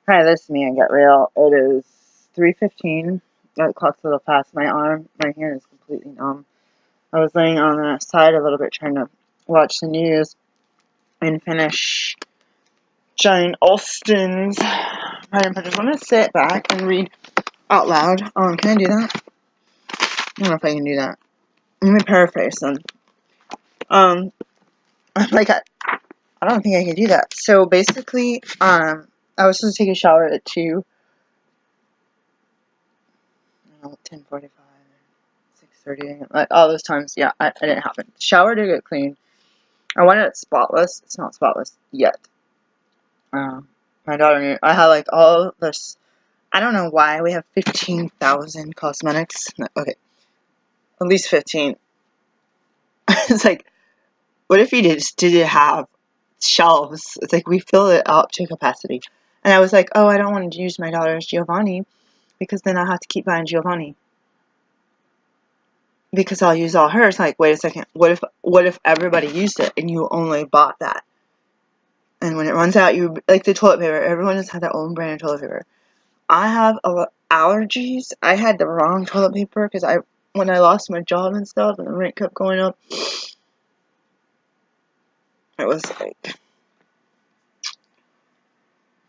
Hi, this is me and Get Real. It is 3:15. That clock's a little past my arm. My hand is completely numb. I was laying on the side a little bit trying to watch the news and finish Jane Austen's Pride and Prejudice. I'm going to sit back and read out loud. Can I do that? I don't know if I can do that. Let me paraphrase them. Like, I don't think I can do that. So basically, I was supposed to take a shower at 2, 10:45. 6:30, like all those times, yeah, I didn't happen. Shower to get clean. I wanted it spotless. It's not spotless yet. My daughter knew. I had like all this. I don't know why we have 15,000 cosmetics. Okay, at least 15. It's like, what if you did have shelves? It's like we fill it up to capacity. And I was like, oh, I don't want to use my daughter's Giovanni because then I'll have to keep buying Giovanni. Because I'll use all hers. Like, wait a second. What if everybody used it and you only bought that? And when it runs out, you like the toilet paper. Everyone has had their own brand of toilet paper. I have allergies. I had the wrong toilet paper because when I lost my job and stuff, and the rent kept going up, it was like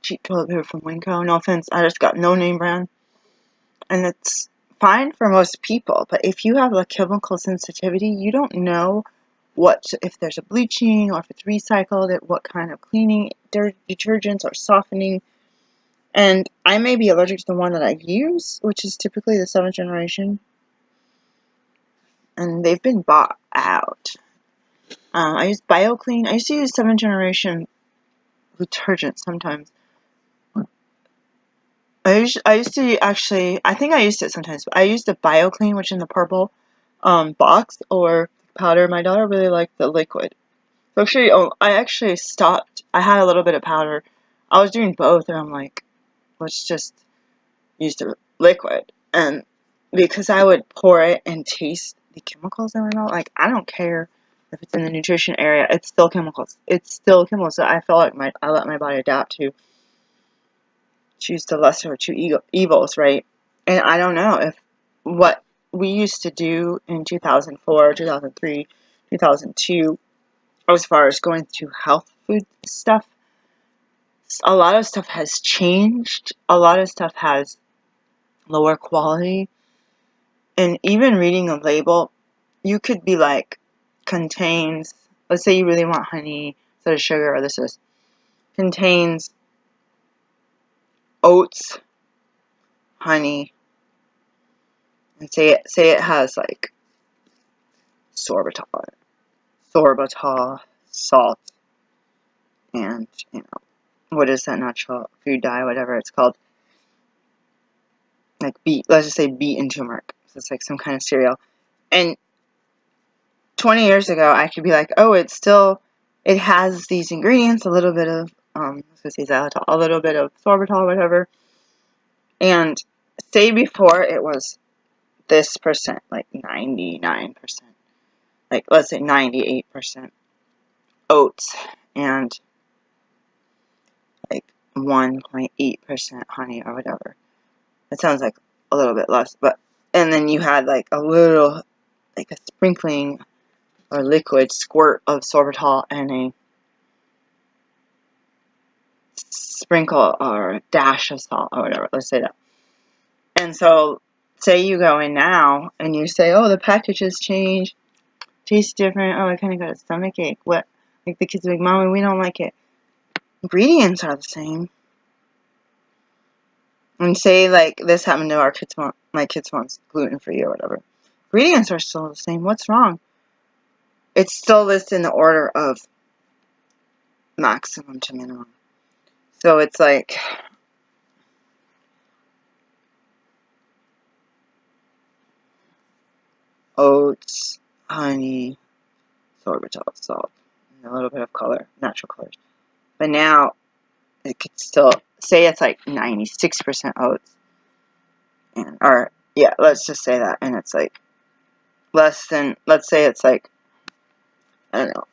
cheap toilet paper from Winco. No offense, I just got no name brand, and it's fine for most people. But if you have a chemical sensitivity, you don't know if there's a bleaching or if it's recycled, what kind of cleaning detergents or softening. And I may be allergic to the one that I use, which is typically the 7th generation. And they've been bought out. I use BioClean. I used to use 7th generation detergent sometimes. I used to actually, I think I used it sometimes, but I used the BioClean, which is in the purple box, or powder. My daughter really liked the liquid. So actually, I actually stopped. I had a little bit of powder. I was doing both, and I'm like, let's just use the liquid. And because I would pour it and taste the chemicals in my mouth, like, I don't care if it's in the nutrition area, it's still chemicals. It's still chemicals. So I feel like I let my body adapt to choose the lesser of two evils, right? And I don't know if what we used to do in 2004, 2003, 2002, as far as going through health food stuff, a lot of stuff has changed. A lot of stuff has lower quality. And even reading a label, you could be like, contains, let's say you really want honey instead of sugar, or this contains oats, honey, and say it has like sorbitol, salt, and what is that natural food dye, whatever it's called, like beet. Let's just say beet and turmeric. So it's like some kind of cereal. And 20 years ago, I could be like, oh, it has these ingredients, a little bit of xylitol, a little bit of sorbitol, whatever. And say before it was this percent, like 99%, like let's say 98% oats and like 1.8% honey or whatever. It sounds like a little bit less, and then you had like a little, like a sprinkling or liquid squirt of sorbitol and a sprinkle or a dash of salt or whatever. Let's say that. And so, say you go in now and you say, oh, the package has changed, tastes different. Oh, I kind of got a stomach ache. What? Like the kids are like, Mommy, we don't like it. Ingredients are the same. And say like this happened to my kids wants gluten free or whatever. Ingredients are still the same. What's wrong? It's still listed in the order of maximum to minimum. So it's like oats, honey, sorbitol, salt, and a little bit of color, natural colors. But now it could still say it's like 96% oats, or yeah, let's just say that, and it's like less than, let's say it's like, I don't know.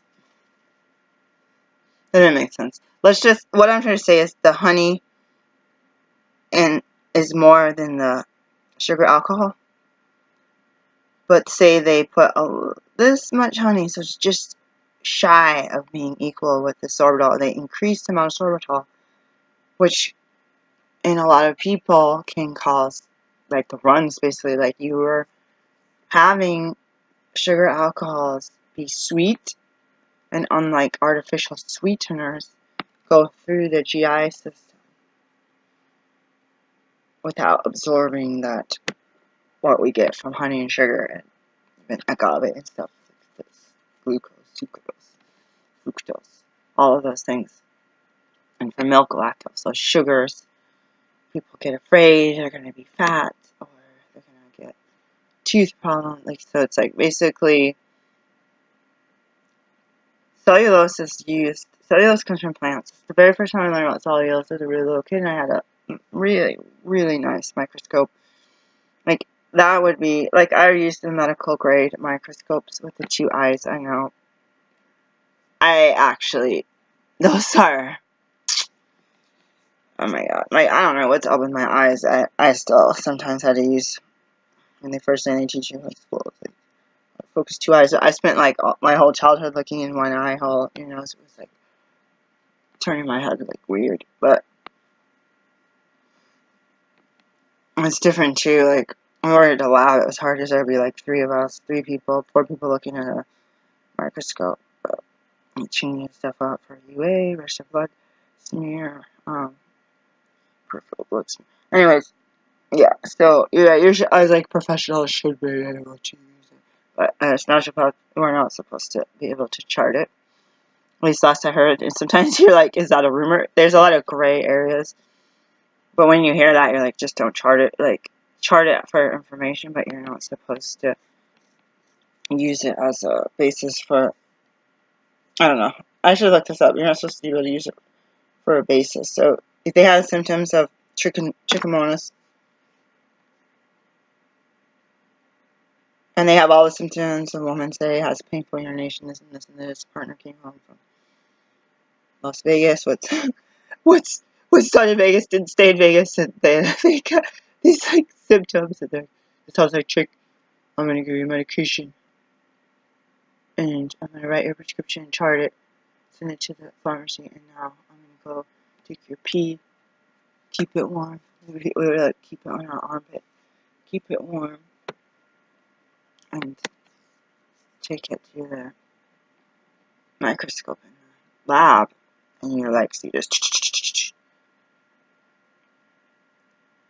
That didn't make sense. What I'm trying to say is the honey and is more than the sugar alcohol. But say they put this much honey, so it's just shy of being equal with the sorbitol. They increase the amount of sorbitol, which in a lot of people can cause like the runs, basically. Like you were having sugar alcohols be sweet, and unlike artificial sweeteners, go through the GI system without absorbing that what we get from honey and sugar and agave and stuff like this, glucose, sucrose, fructose, all of those things. And for milk, lactose, those sugars, people get afraid they're going to be fat or they're going to get tooth problems. Like, so it's like basically cellulose is used. Cellulose comes from plants. The very first time I learned about cellulose as a really little kid, and I had a really, really nice microscope. Like, that would be, like, I used the medical grade microscopes with the 2 eyes. I know. I actually, those are, oh my god. Like, I don't know what's up with my eyes. I still sometimes had to use, when they first thing they teach you in school, like, focus 2 eyes. I spent, like, my whole childhood looking in one eye hole, you know, so it was, like, turning my head, like, weird. But it's different, too. Like, when we were at the lab, it was hard because there would be, like, 3 of us, 3 people, 4 people looking at a microscope. But changing stuff up for UA, rest of blood smear, peripheral blood smear. Anyways, yeah, so, yeah, I was like, professionals should be able to use it. But as naturopaths, we're not supposed to be able to chart it. At least last I heard, and sometimes you're like, is that a rumor? There's a lot of gray areas. But when you hear that, you're like, just don't chart it. Like, chart it for information, but you're not supposed to use it as a basis for, I don't know. I should look this up. You're not supposed to be able to use it for a basis. So, if they have symptoms of trichomonas, and they have all the symptoms, a woman say has painful urination, this and this and this, partner came home from Las Vegas, what's done in Vegas didn't stay in Vegas, and they got these like symptoms, and it sounds like trick. I'm gonna give you medication, and I'm gonna write your prescription, chart it, send it to the pharmacy, and now I'm gonna go take your pee, keep it warm. We would like keep it on our armpit, keep it warm, and take it to the microscope in the lab, and you're like, see this.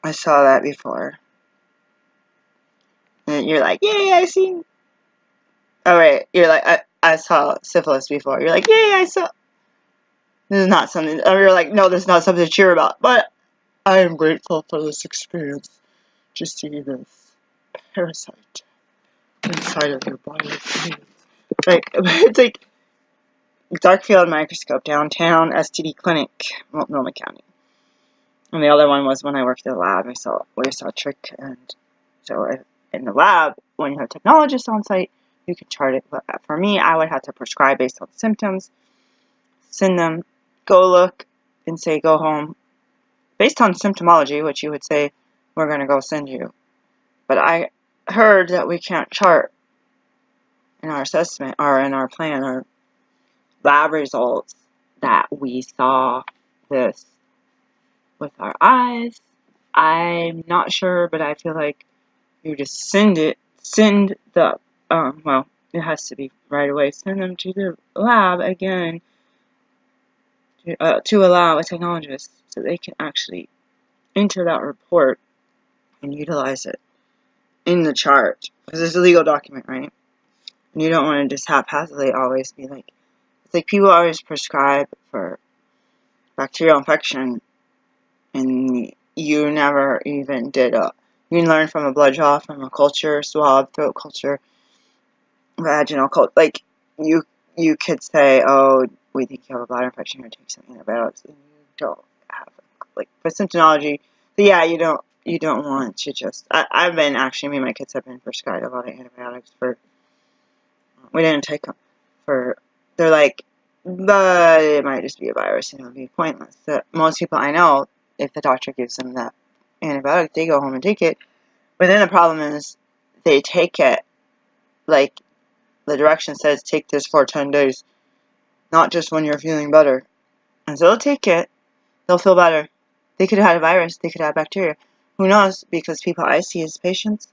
I saw that before. And you're like, yay, I seen. Oh, wait. You're like, I saw syphilis before. You're like, yay, I saw. This is not something. Or you're like, no, this is not something to cheer about. But I am grateful for this experience. Just see this parasite inside of your body. Like, it's like dark field microscope, downtown STD clinic, Multnomah County. And the other one was when I worked in the lab. We saw a trick. And so in the lab, when you have technologists on site, you can chart it. But for me, I would have to prescribe based on symptoms, send them, go look, and say go home. Based on symptomology, which you would say, we're going to go send you. But I heard that we can't chart in our assessment or in our plan or lab results that we saw this with our eyes. I'm not sure, but I feel like you just send the, well, it has to be right away, send them to the lab again, to allow a technologist so they can actually enter that report and utilize it in the chart. Because it's a legal document, right? And you don't want to just haphazardly always be like, it's like people always prescribe for bacterial infection and you never even did you can learn from a blood draw, from a culture, swab, throat culture, vaginal culture. Like, you could say, oh, we think you have a bladder infection, you're going to take some antibiotics, and you don't have, like, for symptomology, so yeah, you don't want to just, I've been, actually, me and my kids have been prescribed a lot of antibiotics for, we didn't take them, they're like, but it might just be a virus, and it would be pointless. So most people I know, if the doctor gives them that antibiotic, they go home and take it. But then the problem is they take it, like the direction says, take this for 10 days, not just when you're feeling better. And so they'll take it, they'll feel better. They could have had a virus, they could have bacteria. Who knows? Because people I see as patients,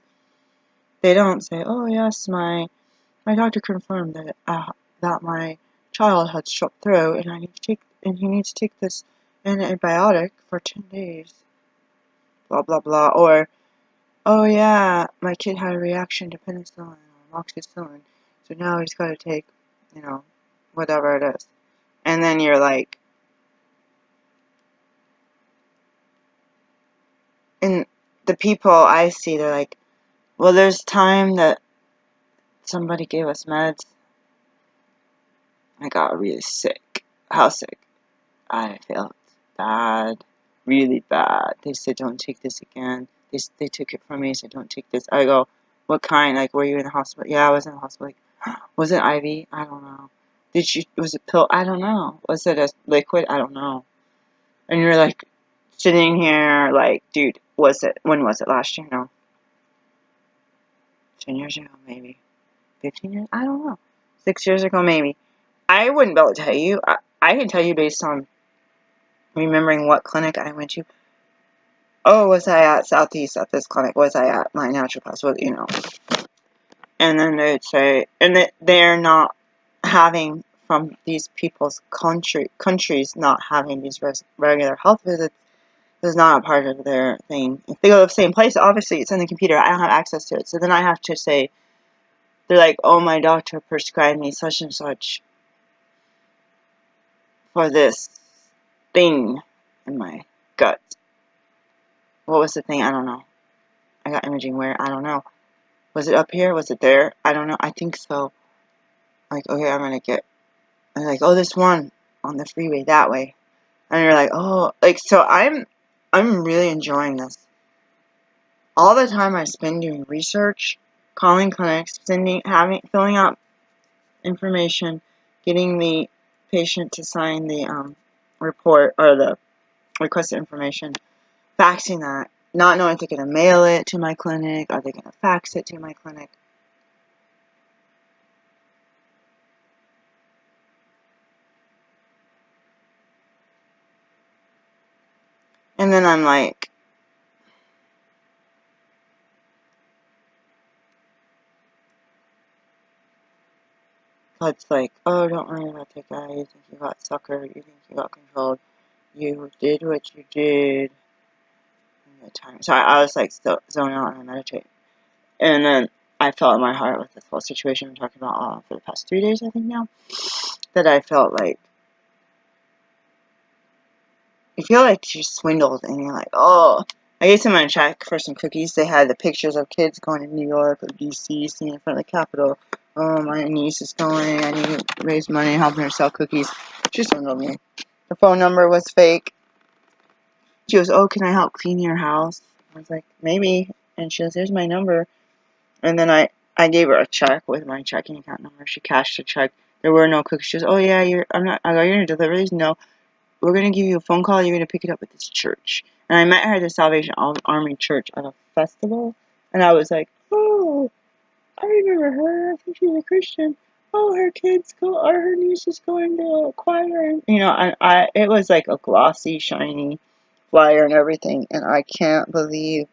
they don't say, oh yes, my doctor confirmed that my child had strep throat and he needs to take this antibiotic for 10 days. Blah blah blah. Or, oh yeah, my kid had a reaction to penicillin or amoxicillin, so now he's got to take, whatever it is. And then you're like, and the people I see, they're like, well, there's time that somebody gave us meds. I got really sick. How sick? I felt bad, really bad. They said, don't take this again. They took it from me, said, don't take this. I go, what kind? Like, were you in the hospital? Yeah, I was in the hospital. Like, was it IV? I don't know. Was it pill? I don't know. Was it a liquid? I don't know. And you're like, sitting here, like, dude, when was it? Last year? No. 10 years ago, maybe. 15 years? I don't know. 6 years ago, maybe. I wouldn't be able to tell you. I can tell you based on remembering what clinic I went to. Oh, was I at Southeast at this clinic? Was I at my naturopath? Well, And then they'd say, and they're not having, from these people's countries not having these regular health visits is not a part of their thing. If they go to the same place, obviously it's in the computer. I don't have access to it. So then I have to say, they're like, oh, my doctor prescribed me such and such for this thing in my gut. What was the thing? I don't know. I got imaging where? I don't know. Was it up here? Was it there? I don't know. I think so. Like, okay, I'm like, oh, this one on the freeway that way. And you're like, oh, like, so I'm really enjoying this. All the time I spend doing research, calling clinics, filling out information, getting the patient to sign the report or the requested information, faxing that, not knowing if they're going to mail it to my clinic, are they going to fax it to my clinic. And then I'm like, it's like, oh, don't worry about that guy. You think you got suckered. You think you got controlled. You did what you did in the time. So I was like, zone out and I meditate. And then I felt in my heart with this whole situation I'm talking about for the past 3 days, I think now, that I felt like, you feel like you're swindled and you're like, oh. I gave someone a check for some cookies. They had the pictures of kids going to New York or DC, sitting in front of the Capitol. Oh, my niece is going. I need to raise money, helping her sell cookies. She swindled me. Her phone number was fake. She goes, oh, can I help clean your house? I was like, maybe. And she goes, here's my number. And then I gave her a check with my checking account number. She cashed the check. There were no cookies. She goes, oh, yeah, I go, you're going to deliver these? No. We're going to give you a phone call. You're going to pick it up at this church. And I met her at the Salvation Army Church at a festival. And I was like, oh, I remember her. I think she's a Christian. Oh, her niece is going to a choir. And, it was like a glossy, shiny flyer and everything. And I can't believe.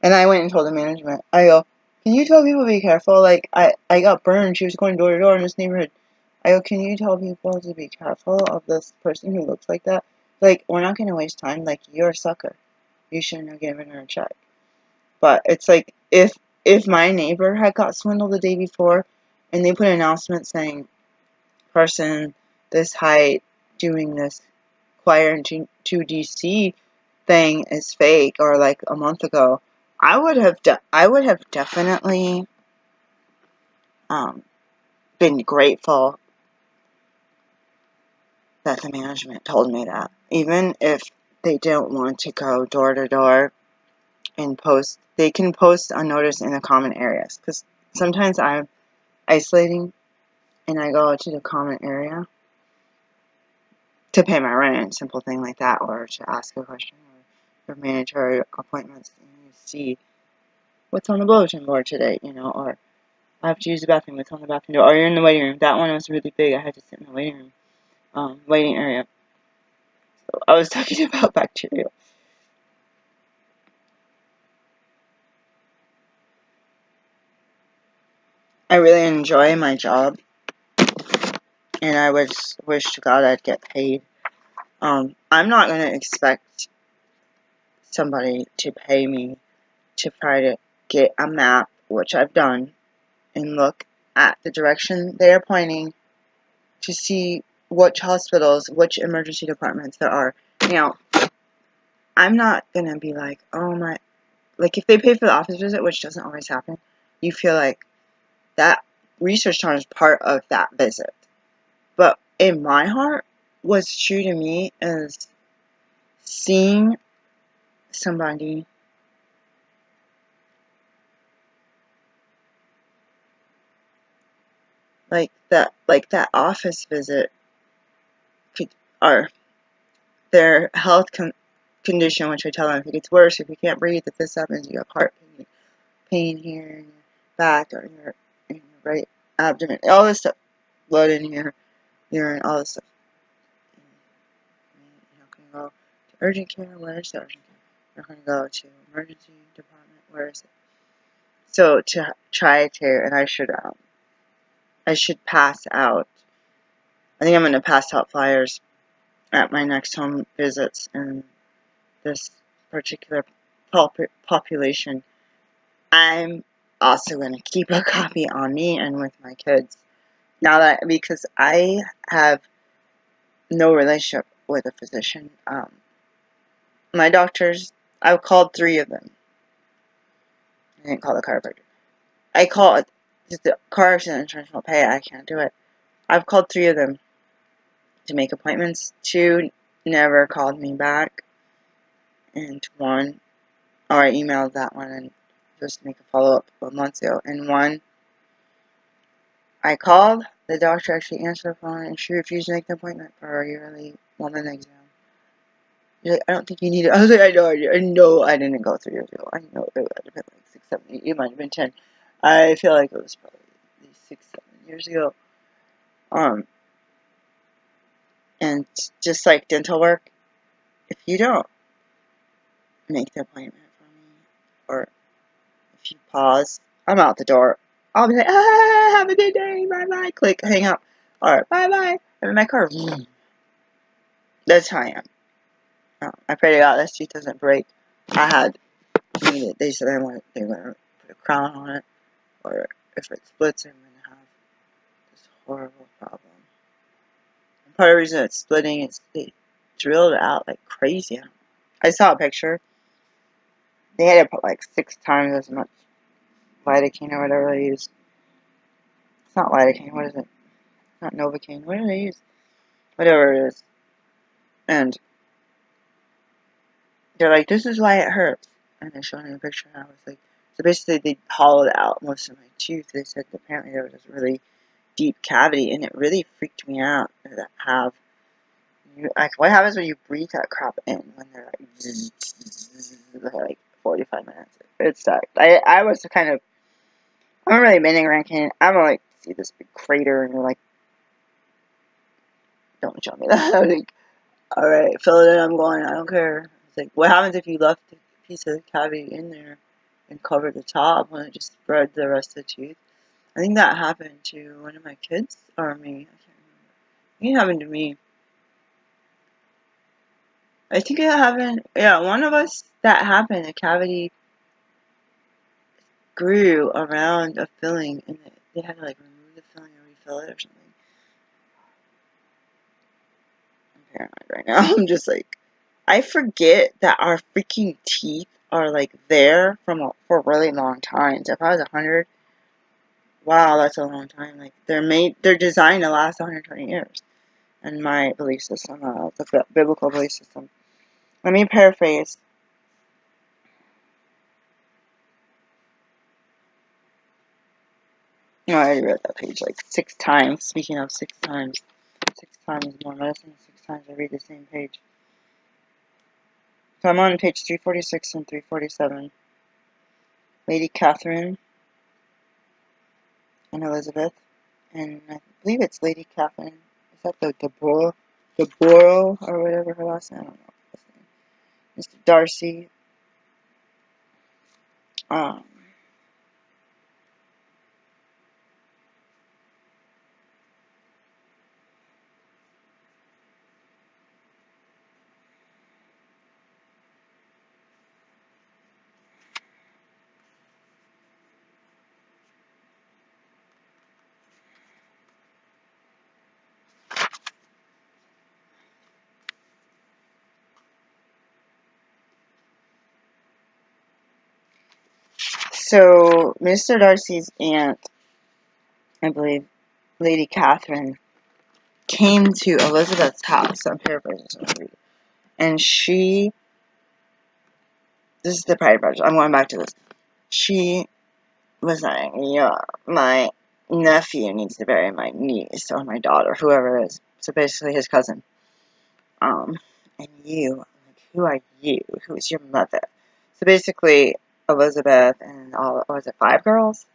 And I went and told the management. I go, can you tell people to be careful? Like, I got burned. She was going door to door in this neighborhood. I go, can you tell people to be careful of this person who looks like that? Like, we're not going to waste time. Like, you're a sucker. You shouldn't have given her a check. But it's like, if my neighbor had got swindled the day before, and they put an announcement saying, person this height doing this choir in 2DC thing is fake, or like a month ago, I would have definitely been grateful that the management told me that. Even if they don't want to go door to door and post, they can post a notice in the common areas. Because sometimes I'm isolating and I go to the common area to pay my rent, simple thing like that, or to ask a question, or your mandatory appointments, and you see what's on the bulletin board today, or I have to use the bathroom, what's on the bathroom door, or you're in the waiting room. That one was really big. I had to sit in the waiting room, waiting area. So I was talking about bacteria. I really enjoy my job, and I wish to God I'd get paid. I'm not going to expect somebody to pay me to try to get a map, which I've done, and look at the direction they are pointing to see which hospitals, which emergency departments there are. Now, I'm not going to be like, oh my, like if they pay for the office visit, which doesn't always happen, you feel like that research time is part of that visit. But in my heart, what's true to me is seeing somebody like that office visit or their health condition, which I tell them if it gets worse, if you can't breathe, if this happens, you have heart pain here in your back or in your right abdomen, all this stuff, blood in your urine, all this stuff. You're not going to go to urgent care. Where is the urgent care? You're not going to go to emergency department. Where is it? So to try to, and I should pass out. I think I'm going to pass out flyers at my next home visits in this particular population. I'm also going to keep a copy on me and with my kids. Now that, because I have no relationship with a physician. My doctors, I've called 3 of them. I didn't call the chiropractor. I called the car accident insurance won't pay. I can't do it. I've called 3 of them to make appointments. 2 never called me back, and 1, or I emailed that one and just to make a follow up a month ago. And 1, I called. The doctor actually answered the phone, and she refused to make the appointment for a yearly woman exam. She's like, I don't think you need it. I was like, I know I didn't go 3 years ago. I know it would have been like 6, 7, 8. It might have been 10. I feel like it was probably at least 6, 7 years ago. And just like dental work, if you don't make the appointment for me, or if you pause, I'm out the door. I'll be like, have a good day, bye bye, click, hang up, or bye bye, I'm in my car. That's how I am. I pray to God this tooth doesn't break. They said they were going to put a crown on it, or if it splits, I'm going to have this horrible problem. And part of the reason it's splitting is they drilled it out like crazy. I saw a picture. They had to put like 6 times as much lidocaine or whatever they use. It's not lidocaine, what is it? It's not Novocaine. What do they use? Whatever it is. And they're like, this is why it hurts. And they showed me a picture, and I was like, so basically they hollowed out most of my tooth. They said that apparently there was this really deep cavity, and it really freaked me out to have, like, what happens when you breathe that crap in when they're like, zzz, zzz, like 45 minutes? It sucked. I was kind of, I haven't really been in Grand Canyon. I don't like see this big crater, and you're like, don't show me that. I was like, alright, fill it in, I'm going, I don't care. It's like, what happens if you left a piece of the cavity in there and covered the top when it just spread the rest of the tooth? I think that happened to one of my kids, or me, I can't remember. I think it happened to me. I think it happened, yeah, one of us, that happened, a cavity grew around a filling, and they had to like remove the filling and refill it or something. I'm paranoid right now. I'm just like, I forget that our freaking teeth are like there for a really long time. So if I was 100, wow, that's a long time. Like they're designed to last 120 years. In my belief system, the biblical belief system. Let me paraphrase. No, I already read that page like 6 times. Speaking of 6 times. 6 times more medicine, 6 times I read the same page. So I'm on page 346 and 347. Lady Catherine and Elizabeth. And I believe it's Lady Catherine. Is that the Deborah or whatever her last name? I don't know. Mr. Darcy. Um, so Mr. Darcy's aunt, I believe, Lady Catherine, came to Elizabeth's house. I'm paraphrasing, and she. This is the private version. I'm going back to this. She was like, "Yeah, my nephew needs to bury my niece or my daughter, whoever it is." So basically, his cousin. And you, like, who are you? Who is your mother? So basically, Elizabeth and all, was it 5 girls?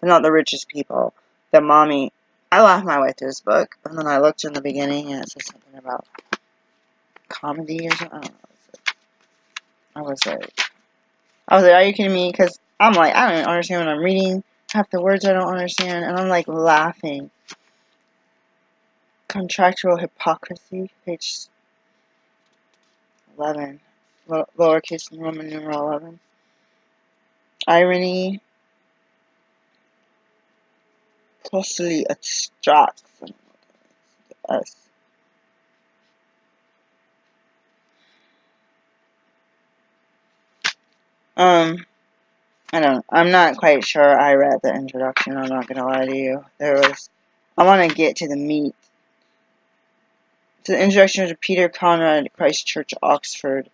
They're not the richest people. The mommy, I laughed my way through this book, and then I looked in the beginning, and it said something about comedy or something. I don't know. I was like, are you kidding me? Because I'm like, I don't even understand what I'm reading. Half the words I don't understand, and I'm like laughing. Contractual hypocrisy, page 11, lowercase Roman numeral 11. Irony, closely abstracts us. I'm not quite sure I read the introduction, I'm not gonna lie to you. I want to get to the meat. To the introduction to Peter Conrad, Christ Church, Oxford.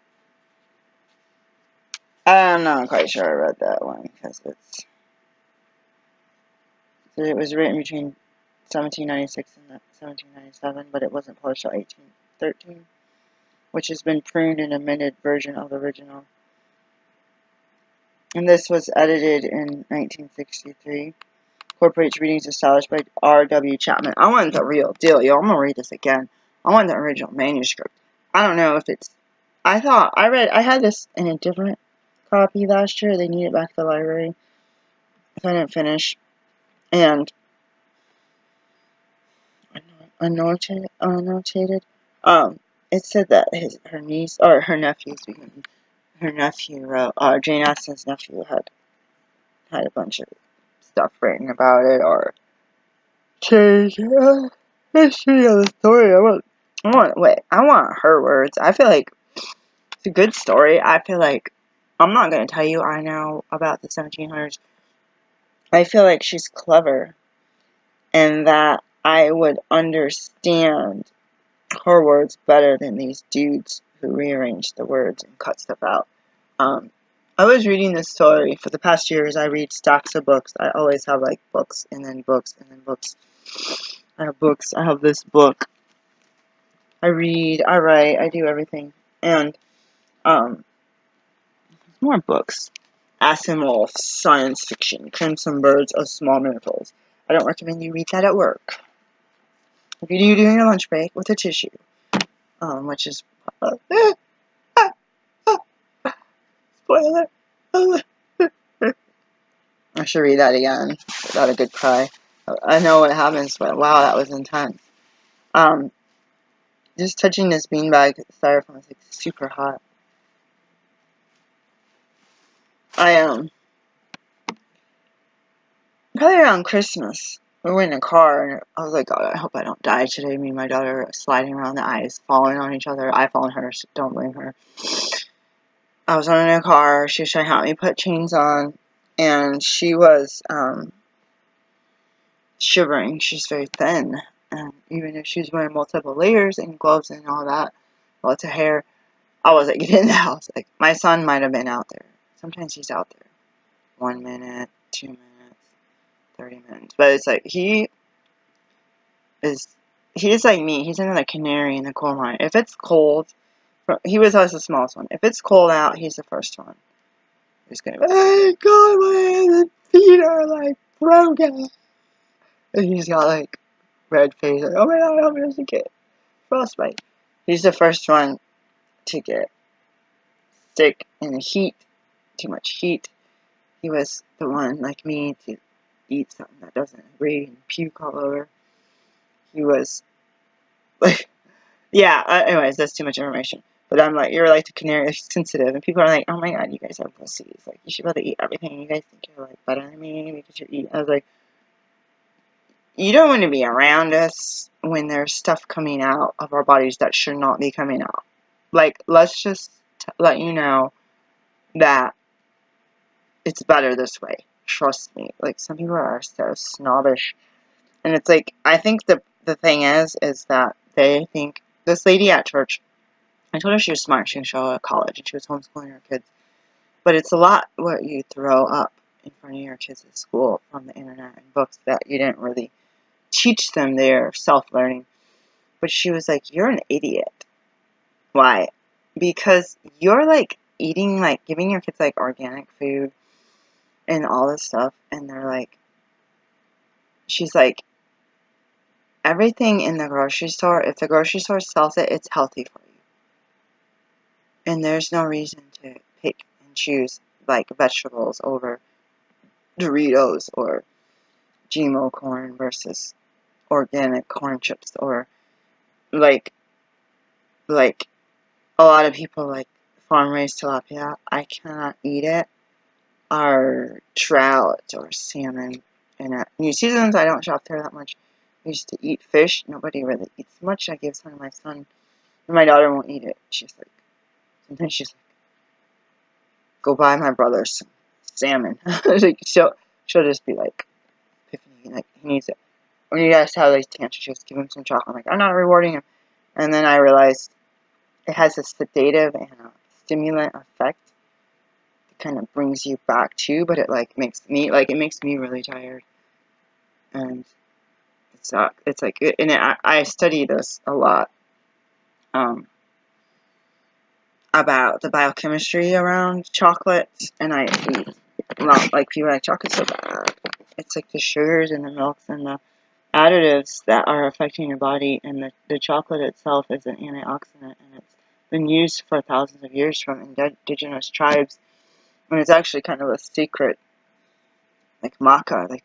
I'm not quite sure I read that one, because it was written between 1796 and 1797, but it wasn't published until 1813, which has been pruned and amended version of the original. And this was edited in 1963. Incorporates readings established by R.W. Chapman. I want the real deal, yo. I'm gonna read this again. I want the original manuscript. I don't know if it's. I had this in a different copy last year. They need it back to the library. If I didn't finish. And annotated. It said that her niece, or her nephew, Jane Austen's nephew had a bunch of stuff written about it, or change history of the story. I want her words. I feel like it's a good story. I feel like I'm not going to tell you I know about the 1700s. I feel like she's clever, and that I would understand her words better than these dudes who rearrange the words and cut stuff out. I was reading this story for the past years. I read stacks of books. I always have like books and then books and then books. I have books. I have this book. I read. I write. I do everything. And more books. Asimov, science fiction, Crimson Birds of Small Miracles. I don't recommend you read that at work. If you do during your lunch break with a tissue, which is spoiler. I should read that again without a good cry. I know what happens, but wow, that was intense. Just touching this beanbag styrofoam is like super hot. Probably around Christmas, we were in a car, and I was like, God, I hope I don't die today. Me and my daughter are sliding around the ice, falling on each other. I fall on her, so don't blame her. I was in a car. She was trying to help me put chains on, and she was shivering. She's very thin, and even if she was wearing multiple layers and gloves and all that, lots of hair, I was like, get in the house. Like, my son might have been out there. Sometimes he's out there. 1 minute, 2 minutes, 30 minutes. But it's like, he's like me. He's another canary in the coal mine. If it's cold He was always the smallest one. If it's cold out, he's the first one. He's gonna be, hey, God, my feet are like broken. And he's got like red face. Like, oh my God, I'm gonna get frostbite. He's the first one to get sick in the heat, too much heat. He was the one, like me, to eat something that doesn't agree and puke all over. He was like, yeah, anyways, that's too much information. But I'm like, you're like the canary sensitive, and people are like, oh my God, you guys are pussies. Like, you should be able to eat everything. You guys think you're like better than me because you're eating. I was like, you don't want to be around us when there's stuff coming out of our bodies that should not be coming out. Like, let's just let you know that it's better this way. Trust me. Like, some people are so snobbish. And it's like, I think the thing is that they think, this lady at church, I told her she was smart, she was still at college, and she was homeschooling her kids. But it's a lot what you throw up in front of your kids at school from the internet and books that you didn't really teach them their self-learning. But she was like, you're an idiot. Why? Because you're like eating, like giving your kids like organic food and all this stuff, and they're like, she's like, everything in the grocery store, if the grocery store sells it, it's healthy for you. And there's no reason to pick and choose like vegetables over Doritos or GMO corn versus organic corn chips, or like a lot of people like farm raised tilapia. I cannot eat it. Or trout or salmon. And New Zealand, I don't shop there that much. I used to eat fish. Nobody really eats much. I give some to my son. And my daughter won't eat it. She's like, sometimes she's like, go buy my brother some salmon. Like, she'll just be like, Epiphany, like, he needs it. When you guys have these tantrums, just give him some chocolate. I'm like, I'm not rewarding him. And then I realized it has a sedative and a stimulant effect. It kind of brings you back too, but it like makes me really tired. And it's like, and I study this a lot, about the biochemistry around chocolate, and I eat a lot, like people are like, chocolate's so bad. It's like the sugars and the milks and the additives that are affecting your body, and the chocolate itself is an antioxidant, and it's been used for thousands of years from indigenous tribes, and it's actually kind of a secret, like maca, like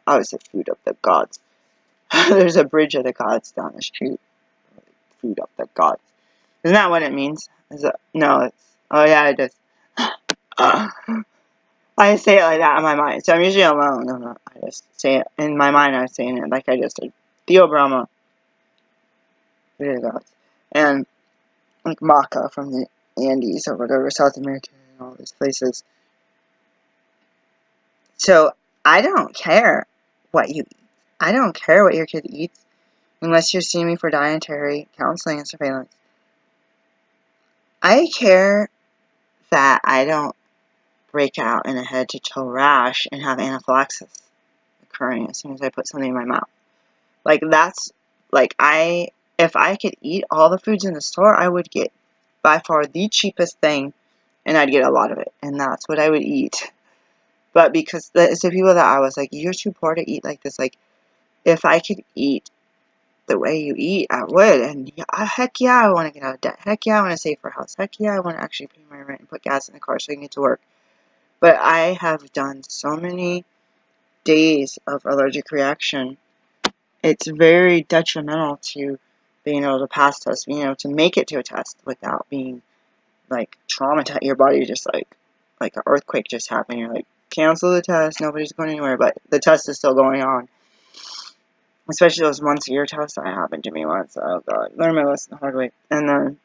obviously food of the gods. There's a bridge of the gods down the street. Food of the gods. Isn't that what it means? Is it? No, it's... Oh, yeah, it is. I say it like that in my mind. So I'm usually alone. I just say it. In my mind, I'm saying it like I just did. Theo Brahma. Food of the gods. And like maca from the Andes or whatever, South America and all these places. So I don't care what you eat. I don't care what your kid eats unless you're seeing me for dietary counseling and surveillance. I care that I don't break out in a head-to-toe rash and have anaphylaxis occurring as soon as I put something in my mouth. Like, that's, like, if I could eat all the foods in the store, I would get by far the cheapest thing, and I'd get a lot of it, and that's what I would eat. But because it's the people that I was like, you're too poor to eat like this. Like, if I could eat the way you eat, I would. And yeah, heck yeah, I want to get out of debt. Heck yeah, I want to save for a house. Heck yeah, I want to actually pay my rent and put gas in the car so I can get to work. But I have done so many days of allergic reaction. It's very detrimental to being able to pass tests, being able to make it to a test without being like traumatized. Your body just like an earthquake just happened. You're like, cancel the test, nobody's going anywhere, but the test is still going on. Especially those once-a-year tests. That happened to me once. Oh god, learned my lesson the hard way. And then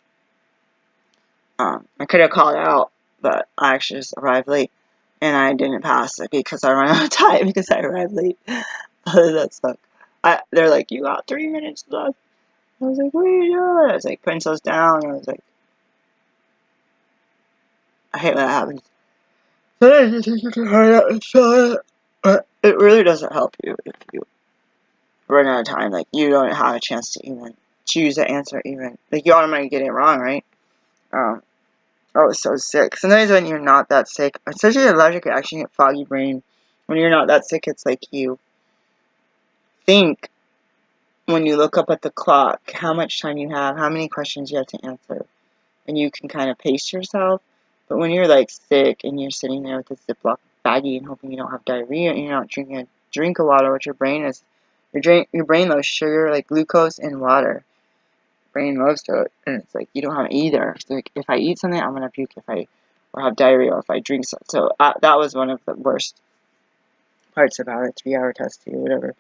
I could have called out, but I actually just arrived late, and I didn't pass it because I ran out of time because I arrived late. That sucked. They're like, you got 3 minutes left. I was like, what are you doing? I was like, pencils down. I was like, I hate when that happens. So then you think you can hurry up and fill it, but it really doesn't help you if you run out of time. Like, you don't have a chance to even choose the answer even. Like, you automatically get it wrong, right? I was so sick. Sometimes when you're not that sick, especially allergic reaction, you get foggy brain. When you're not that sick, it's like you think when you look up at the clock how much time you have, how many questions you have to answer, and you can kind of pace yourself. But when you're like sick and you're sitting there with a Ziploc baggie and hoping you don't have diarrhea and you're not drinking a drink of water, which your brain is, your brain loves sugar, like glucose and water. Brain loves it, and it's like you don't have either. So like if I eat something, I'm gonna puke. If I or have diarrhea, or if I drink something. So that was one of the worst parts about it. 3 hour test or whatever.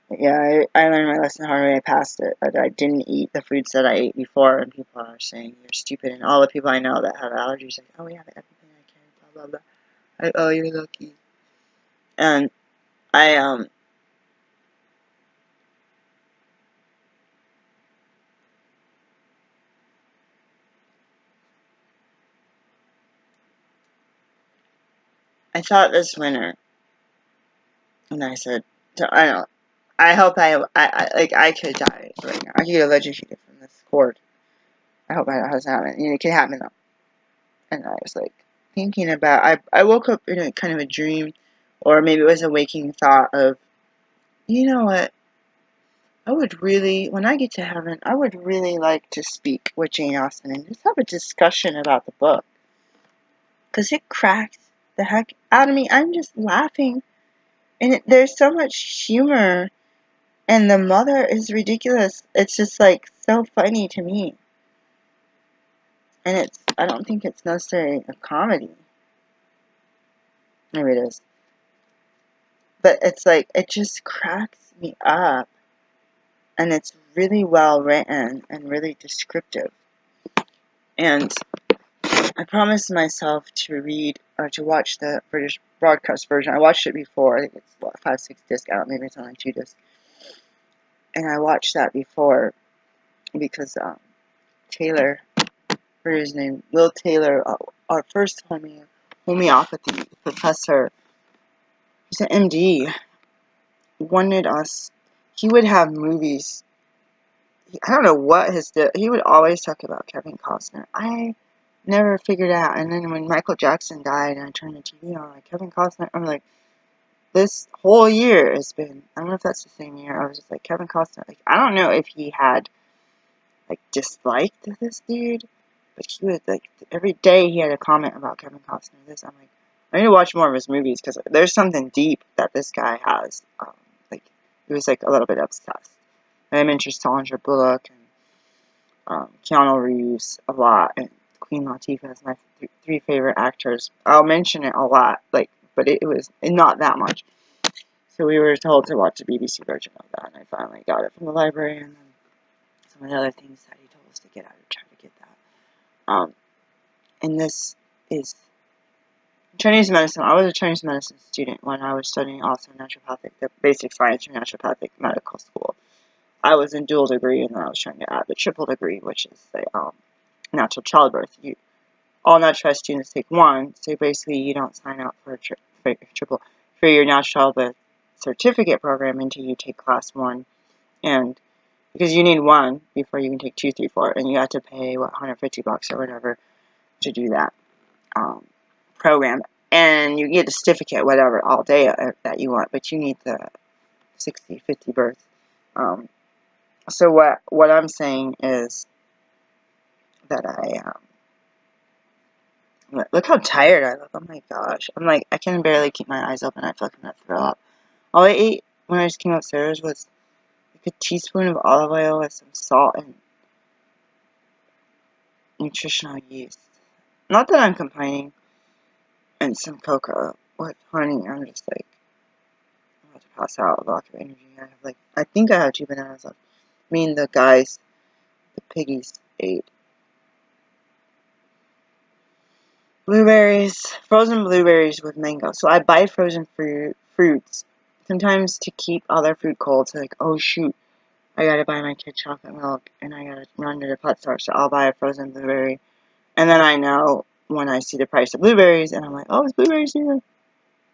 But yeah, I learned my lesson the hard way. I passed it. I didn't eat the foods that I ate before, and people are saying you're stupid. And all the people I know that have allergies, like, oh yeah, everything I can, blah blah blah. Oh, you're lucky. And I I thought this winter, and I said, so I don't. I hope I could die right now. I could get electrocuted from this cord. I hope that doesn't happen. You know, it could happen though. And I was like thinking about. I woke up in a kind of a dream, or maybe it was a waking thought of, you know what? I would really, when I get to heaven, I would really like to speak with Jane Austen and just have a discussion about the book, because it cracks the heck out of me. I'm just laughing, and there's so much humor. And the mother is ridiculous. It's just like so funny to me. And I don't think it's necessarily a comedy. Maybe it is. But it's like, it just cracks me up. And it's really well written and really descriptive. And I promised myself to read or to watch the British broadcast version. I watched it before. I think it's, what, 5, 6 disc out. Maybe it's only 2 discs. And I watched that before because Taylor, for his name, Will Taylor, our first homeopathy professor, he's an MD, wanted us, he would have movies, I don't know what he would always talk about Kevin Costner. I never figured out, and then when Michael Jackson died and I turned the TV on, like, Kevin Costner, I'm like, this whole year has been, I don't know if that's the same year, I was just like, Kevin Costner, like, I don't know if he had, like, disliked this dude, but he would, like, every day he had a comment about Kevin Costner. This, I'm like, I need to watch more of his movies, because there's something deep that this guy has. Like, he was, like, a little bit obsessed. I'm interested in Sandra Bullock and Keanu Reeves a lot, and Queen Latifah is my 3 favorite actors. I'll mention it a lot, like, but it was not that much. So we were told to watch the BBC version of that, and I finally got it from the library, and then some of the other things that he told us to get out of try to get that. And this is Chinese medicine. I was a Chinese medicine student when I was studying also naturopathic, the basic science of naturopathic medical school. I was in dual degree, and then I was trying to add the triple degree, which is the natural childbirth. All naturopathy students take one, so basically you don't sign up for for your natural childbirth certificate program until you take class 1, and because you need 1 before you can take 2, 3, 4, and you have to pay, what, $150 or whatever to do that program, and you get the certificate, whatever, all day that you want, but you need the 60, 50 birth. So what I'm saying is that look how tired I look. Oh my gosh. I'm like, I can barely keep my eyes open. I feel like I'm going to throw up. All I ate when I just came upstairs was like a teaspoon of olive oil with some salt and nutritional yeast. Not that I'm complaining. And some cocoa with honey. I'm just like, I'm about to pass out a lot of energy. I think I have 2 bananas left. Me and the guys, the piggies, ate blueberries, frozen blueberries with mango. So I buy frozen fruits sometimes to keep all their food cold. So like, oh shoot, I gotta buy my kid chocolate milk and I gotta run to the pet store. So I'll buy a frozen blueberry. And then I know when I see the price of blueberries and I'm like, oh, it's blueberry season.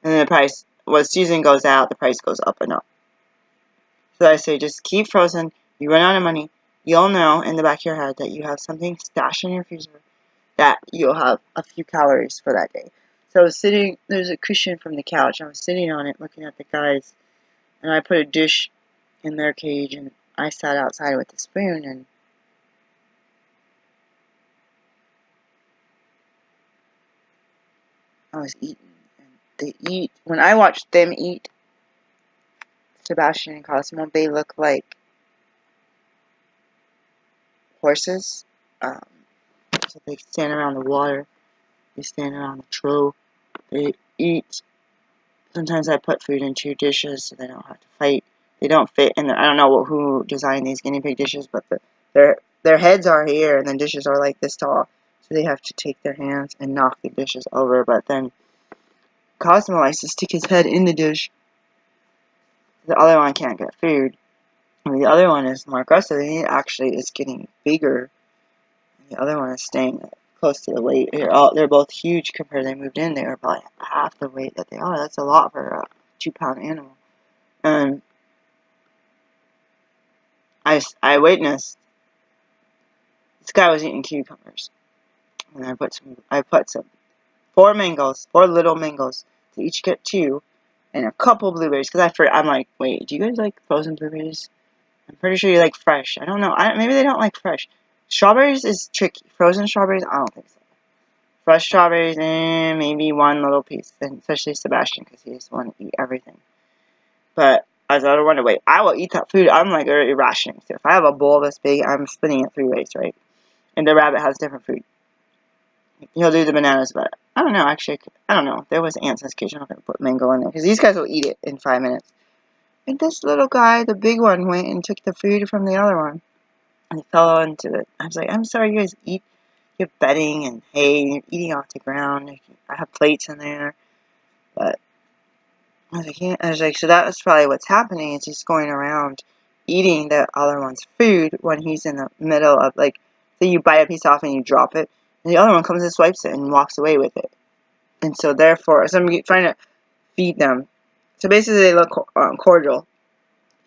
And then the price, when season goes out, the price goes up and up. So I say just keep frozen. You run out of money, you'll know in the back of your head that you have something stashed in your freezer that you'll have a few calories for that day. So I was sitting, there's a cushion from the couch. I was sitting on it looking at the guys, and I put a dish in their cage, and I sat outside with a spoon, and I was eating. And they eat. When I watch them eat, Sebastian and Cosmo, they look like horses. Um, so they stand around the water. They stand around the trough. They eat. Sometimes I put food in 2 dishes so they don't have to fight. They don't fit in there. I don't know who designed these guinea pig dishes, but their heads are here and the dishes are like this tall. So they have to take their hands and knock the dishes over. But then Cosmo likes to stick his head in the dish. The other one can't get food. And the other one is more aggressive. He actually is getting bigger. And the other one is staying close to the weight. They're both huge compared to when they moved in. They were probably half the weight that they are. That's a lot for a 2-pound animal. And I witnessed this guy was eating cucumbers. And I put some 4 mangoes, 4 little mangoes. To each get 2. And a couple blueberries. Because I'm like, wait, do you guys like frozen blueberries? I'm pretty sure you like fresh. I don't know. Maybe they don't like fresh. Strawberries is tricky. Frozen strawberries, I don't think so. Fresh strawberries, maybe 1 little piece. And especially Sebastian, because he just wants to eat everything. But as I don't want to wait, I will eat that food. I'm like already rationing. So if I have a bowl this big, I'm splitting it 3 ways, right? And the rabbit has different food. He'll do the bananas, but I don't know. Actually, I don't know. There was ants in his kitchen. I'm going to put mango in there. Because these guys will eat it in 5 minutes. And this little guy, the big one, went and took the food from the other one. And he fell into it. I was like, I'm sorry, you guys eat. You have bedding and hay, and you're eating off the ground. I have plates in there. But I was like, so that's probably what's happening. Is he's going around eating the other one's food when he's in the middle of, like, say you bite a piece off and you drop it. And the other one comes and swipes it and walks away with it. And so therefore, so I'm trying to feed them. So basically they look cordial.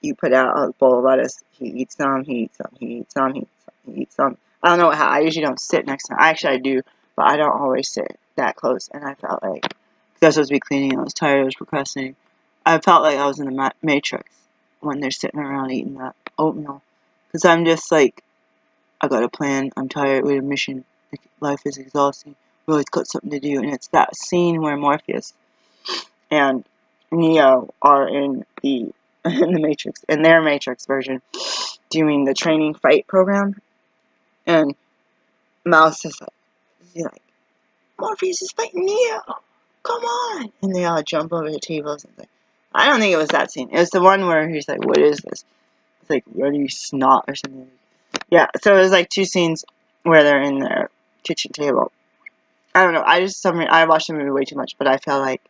You put out a bowl of lettuce. He eats some, he eats some, he eats some, he eats some, he eats some. I don't know how. I usually don't sit next to him. Actually, I do, but I don't always sit that close. And I felt like, because I was supposed to be cleaning, I was tired, I was procrastinating. I felt like I was in the Matrix when they're sitting around eating that oatmeal. Because I'm just like, I got a plan, I'm tired, we have a mission, life is exhausting, we always got something to do. And it's that scene where Morpheus and Neo are in the Matrix, in their Matrix version, doing the training fight program, and Mouse is like, Morpheus is fighting Neo, come on, and they all jump over the tables and like, I don't think it was that scene. It was the one where he's like, what is this? It's like, ready snot or something. Yeah, so it was like 2 scenes where they're in their kitchen table. I don't know, I watched the movie way too much, but I felt like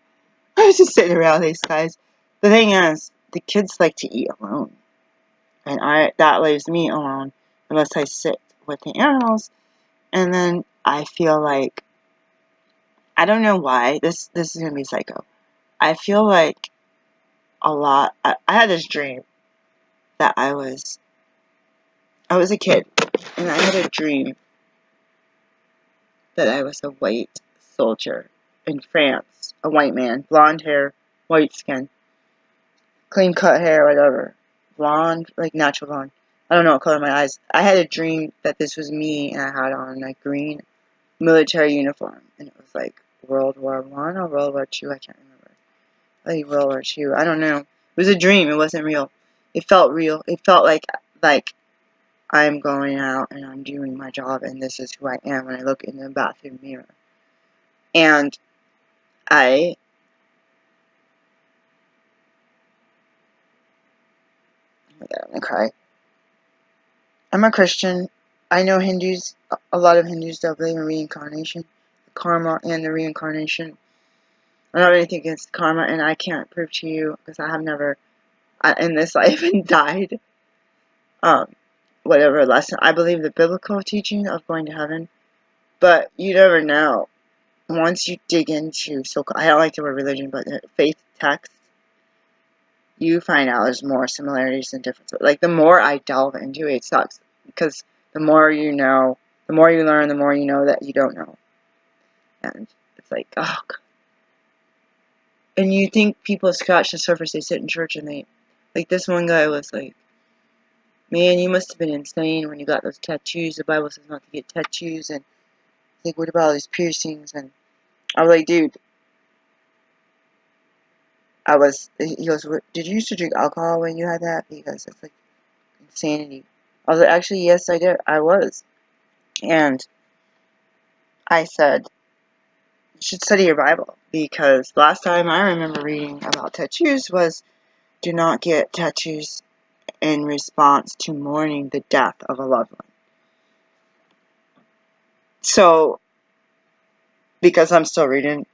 I was just sitting around these guys. The thing is, the kids like to eat alone. And that leaves me alone unless I sit with the animals. And then I feel like, I don't know why, this is going to be psycho. I feel like I had this dream that I was a kid. And I had a dream that I was a white soldier in France. A white man. Blonde hair, white skin. Clean cut hair, whatever. Blonde, like natural blonde. I don't know what color my eyes. I had a dream that this was me, and I had on a green military uniform, and it was like World War I or World War II. I can't remember. I think World War II. I don't know. It was a dream. It wasn't real. It felt real. It felt like I'm going out and I'm doing my job, and this is who I am when I look in the bathroom mirror. And I'm gonna cry. I'm a Christian. I know Hindus, a lot of Hindus don't believe in reincarnation, karma, and the reincarnation. I don't have anything against karma, and I can't prove to you, because I have never, in this life, died. Whatever lesson. I believe the biblical teaching of going to heaven, but you never know. Once you dig into, I don't like the word religion, but faith text, you find out there's more similarities than differences. Like, the more I delve into it, it sucks. Because the more you know, The more you learn, the more you know that you don't know. And it's like, oh, God. And you think people scratch the surface, they sit in church and they, like this one guy was like, man, you must have been insane when you got those tattoos. The Bible says not to get tattoos. And like, what about all these piercings? And I was like, dude, he goes, did you used to drink alcohol when you had that? Because it's like insanity. I was like, actually, yes, I did. I was. And I said, you should study your Bible. Because last time I remember reading about tattoos was, do not get tattoos in response to mourning the death of a loved one. So, because I'm still reading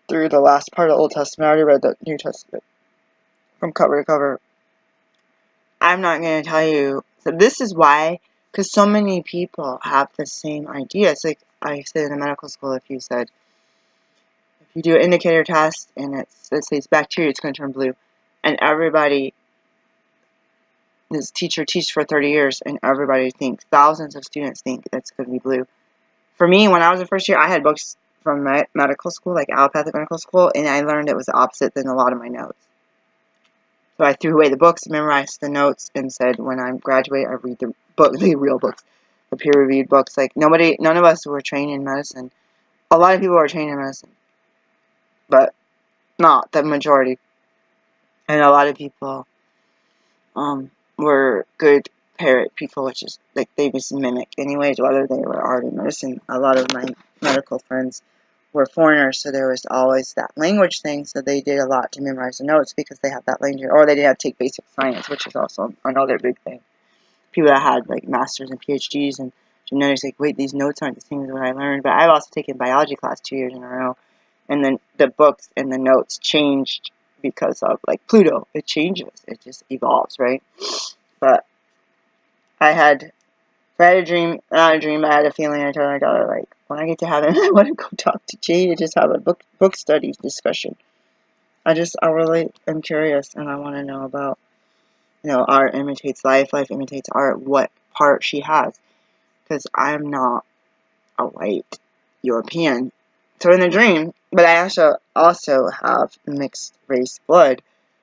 through the last part of the Old Testament, I already read the New Testament from cover to cover. I'm not going to tell you. So this is why, because so many people have the same idea. It's like I said in the medical school, if you do an indicator test and let's say it's bacteria, it's going to turn blue. And everybody, this teacher teaches for 30 years, and everybody thinks, thousands of students think that's going to be blue. For me, when I was in first year, I had books from medical school, like allopathic medical school, and I learned it was the opposite than a lot of my notes. So I threw away the books, memorized the notes, and said, when I graduate, I read the real books, the peer-reviewed books. Like, none of us were trained in medicine. A lot of people were trained in medicine, but not the majority. And a lot of people were good parrot people, which is, like, they just mimic anyways, whether they were already in medicine. A lot of my medical friends were foreigners, so there was always that language thing, so they did a lot to memorize the notes because they had that language, or they did have to take basic science, which is also another big thing. People that had, like, masters and PhDs and genetics, like, wait, these notes aren't the same as what I learned, but I've also taken biology class 2 years in a row, and then the books and the notes changed because of, like, Pluto. It changes. It just evolves, right? But I had a dream, not a dream, but I had a feeling. I told my daughter, like, when I get to heaven, I want to go talk to Jane and just have a book study discussion. I really am curious, and I want to know about, art imitates life, life imitates art, what part she has, because I'm not a white European. So in the dream, but I also have mixed race blood.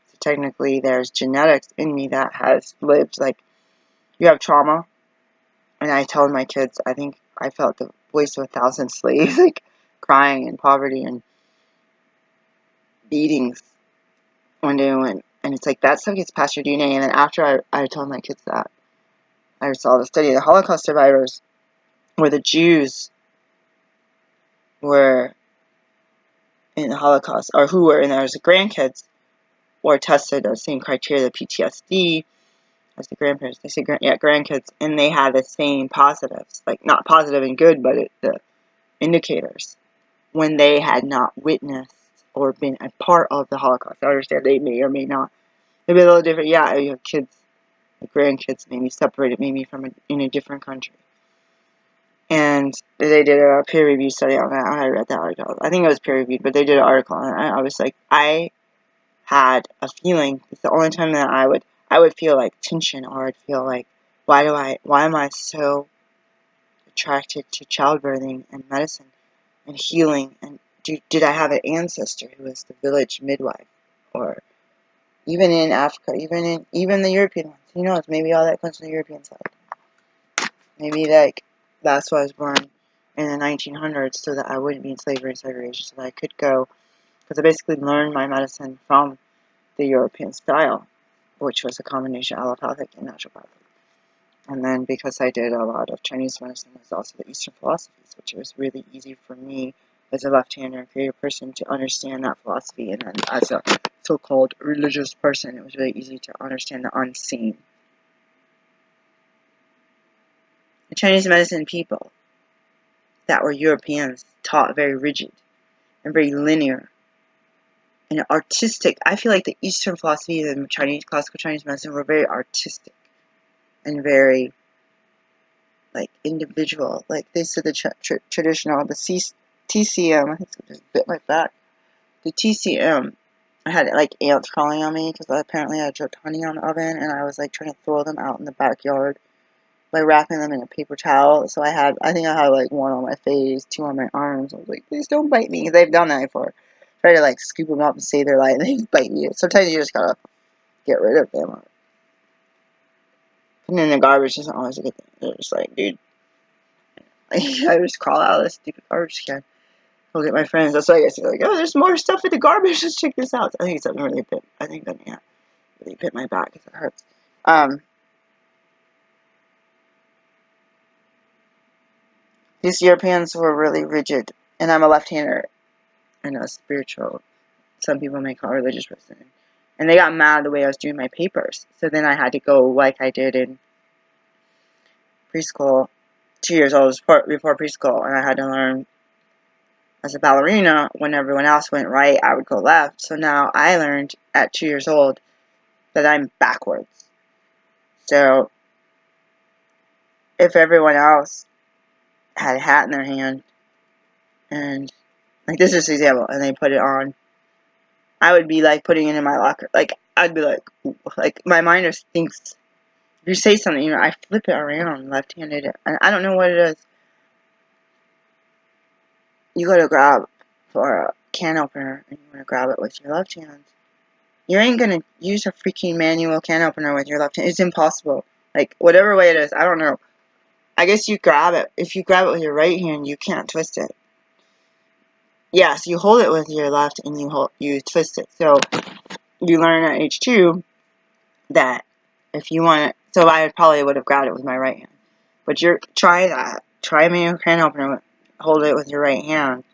So technically, there's genetics in me that has lived, like, you have trauma. And I told my kids, I think I felt the voice of 1,000 slaves, like, crying in poverty and beatings one day and it's like, that stuff gets past your DNA. And then after I told my kids that, I saw the study of the Holocaust survivors, where the Jews were in the Holocaust, or who were in there as the grandkids, were tested the same criteria, the PTSD, as the grandparents. They say, grandkids, and they had the same positives, like, not positive and good, but the indicators, when they had not witnessed or been a part of the Holocaust. I understand they may or may not. Maybe a little different. Yeah, you have kids, like grandkids, maybe separated, maybe in a different country. And they did a peer-reviewed study on that. I read that article. I think it was peer-reviewed, but they did an article on it. I was like, I had a feeling. It's the only time that I would feel like tension, or I'd feel like, why am I so attracted to childbirthing and medicine and healing? And did I have an ancestor who was the village midwife? Or even in Africa, even the European ones, who knows, maybe all that comes from the European side. Maybe, like, that's why I was born in the 1900s, so that I wouldn't be in slavery and segregation, so that I could go, because I basically learned my medicine from the European style, which was a combination of allopathic and naturopathic. And then because I did a lot of Chinese medicine, there's also the Eastern philosophies, which was really easy for me as a left-hander and creative person to understand that philosophy. And then as a so-called religious person, it was really easy to understand the unseen. The Chinese medicine people that were Europeans taught very rigid and very linear and artistic. I feel like the Eastern philosophy and classical Chinese medicine were very artistic and very, like, individual. Like, they said the traditional, the TCM, I think it just bit my back. The TCM, I had, like, ants crawling on me because apparently I dripped honey on the oven, and I was, like, trying to throw them out in the backyard. by wrapping them in a paper towel. So I think I had like one on my face, two on my arms. I was like, please don't bite me. They've done that before. Try to like scoop them up and save their life, and they bite you. Sometimes you just gotta get rid of them. Putting in the garbage isn't always a good thing. They're just like, dude, I just crawl out of this stupid garbage can. Go get my friends. That's why I guess they're like, oh, there's more stuff in the garbage. Let's check this out. I think something really bit. I think that really bit my back because it hurts. These Europeans were really rigid, and I'm a left-hander and a spiritual. Some people may call it religious person. And they got mad the way I was doing my papers. So then I had to go like I did in preschool, 2 years old before preschool, and I had to learn as a ballerina. When everyone else went right, I would go left. So now I learned at 2 years old that I'm backwards. So if everyone else had a hat in their hand, and like this is an example, and they put it on, I would be like putting it in my locker. Like I'd be like my mind just thinks. If you say something, you know, I flip it around left-handed, and I don't know what it is. You go to grab for a can opener, and you want to grab it with your left hand. You ain't gonna use a freaking manual can opener with your left hand. It's impossible. Like, whatever way it is, I don't know. I guess you grab it. If you grab it with your right hand, you can't twist it. Yes, you hold it with your left, and you twist it. So, you learn at age 2 that if you want it, so I probably would have grabbed it with my right hand. But try that. Try a manual can opener. Hold it with your right hand.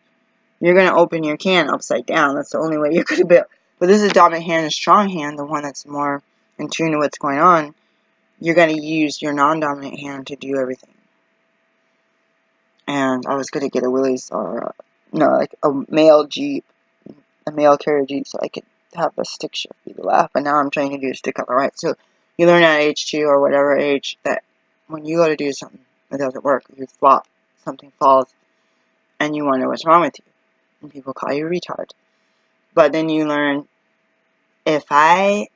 You're going to open your can upside down. That's the only way you're going to be able. But this is dominant hand and strong hand, the one that's more in tune to what's going on. You're going to use your non-dominant hand to do everything. And I was going to get a Willys or like a male Jeep, a male carrier Jeep, so I could have the stick shift be the left. But now I'm trying to do a stick on the right. So you learn at age 2 or whatever age that when you go to do something, it doesn't work. You flop, something falls, and you wonder what's wrong with you. And people call you a retard. But then you learn, if I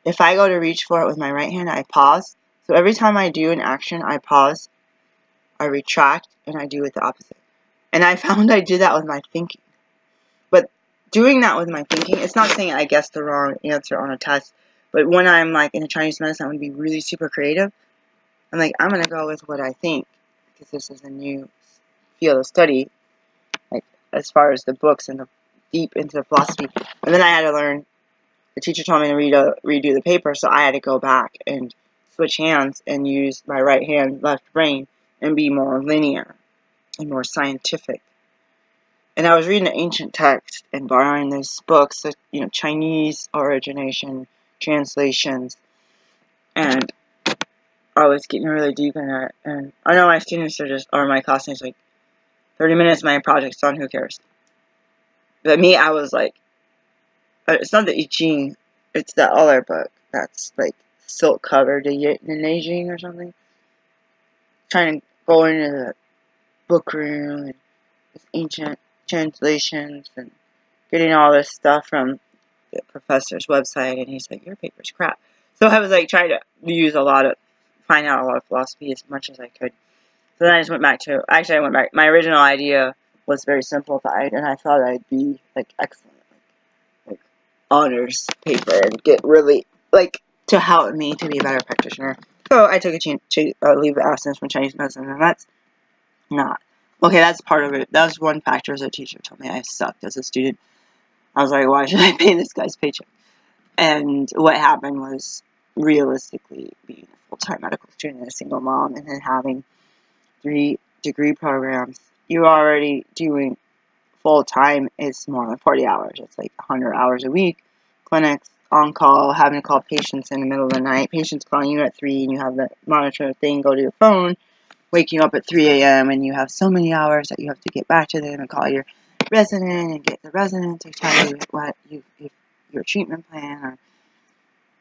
go to reach for it with my right hand, I pause. So every time I do an action, I pause, I retract, and I do it the opposite. And I found I did that with my thinking. But doing that with my thinking, it's not saying I guessed the wrong answer on a test. But when I'm like in a Chinese medicine, I want to be really super creative. I'm like, I'm going to go with what I think. Because this is a new field of study. Like, as far as the books and the deep into the philosophy. And then I had to learn, the teacher told me to redo the paper, so I had to go back and switch hands and use my right hand, left brain, and be more linear and more scientific. And I was reading an ancient text and borrowing these books, Chinese origination, translations, and I was getting really deep in it. And I know my students or my classmates, like, 30 minutes, my project's done, who cares? But me, I was like, it's not the I Ching, it's that other book that's like silk covered, the Nanjing or something. Trying to go into the book room and with ancient translations and getting all this stuff from the professor's website, and he's like, your paper's crap. So I was like trying to find out a lot of philosophy as much as I could. So then I just went back. My original idea was very simplified, and I thought I'd be like excellent. Like honors paper and get really, like, to help me to be a better practitioner. So I took a leave of absence from Chinese medicine, and that's not. Okay, that's part of it. That was one factor as a teacher told me I sucked as a student. I was like, why should I pay this guy's paycheck? And what happened was, realistically, being a full-time medical student and a single mom, and then having 3 degree programs, you're already doing full-time is more than 40 hours. It's like 100 hours a week. Clinics, on call, having to call patients in the middle of the night. Patients calling you at 3 and you have the monitor thing go to your phone. Waking up at 3 a.m. and you have so many hours that you have to get back to them and call your resident and get the resident to tell you what your treatment plan,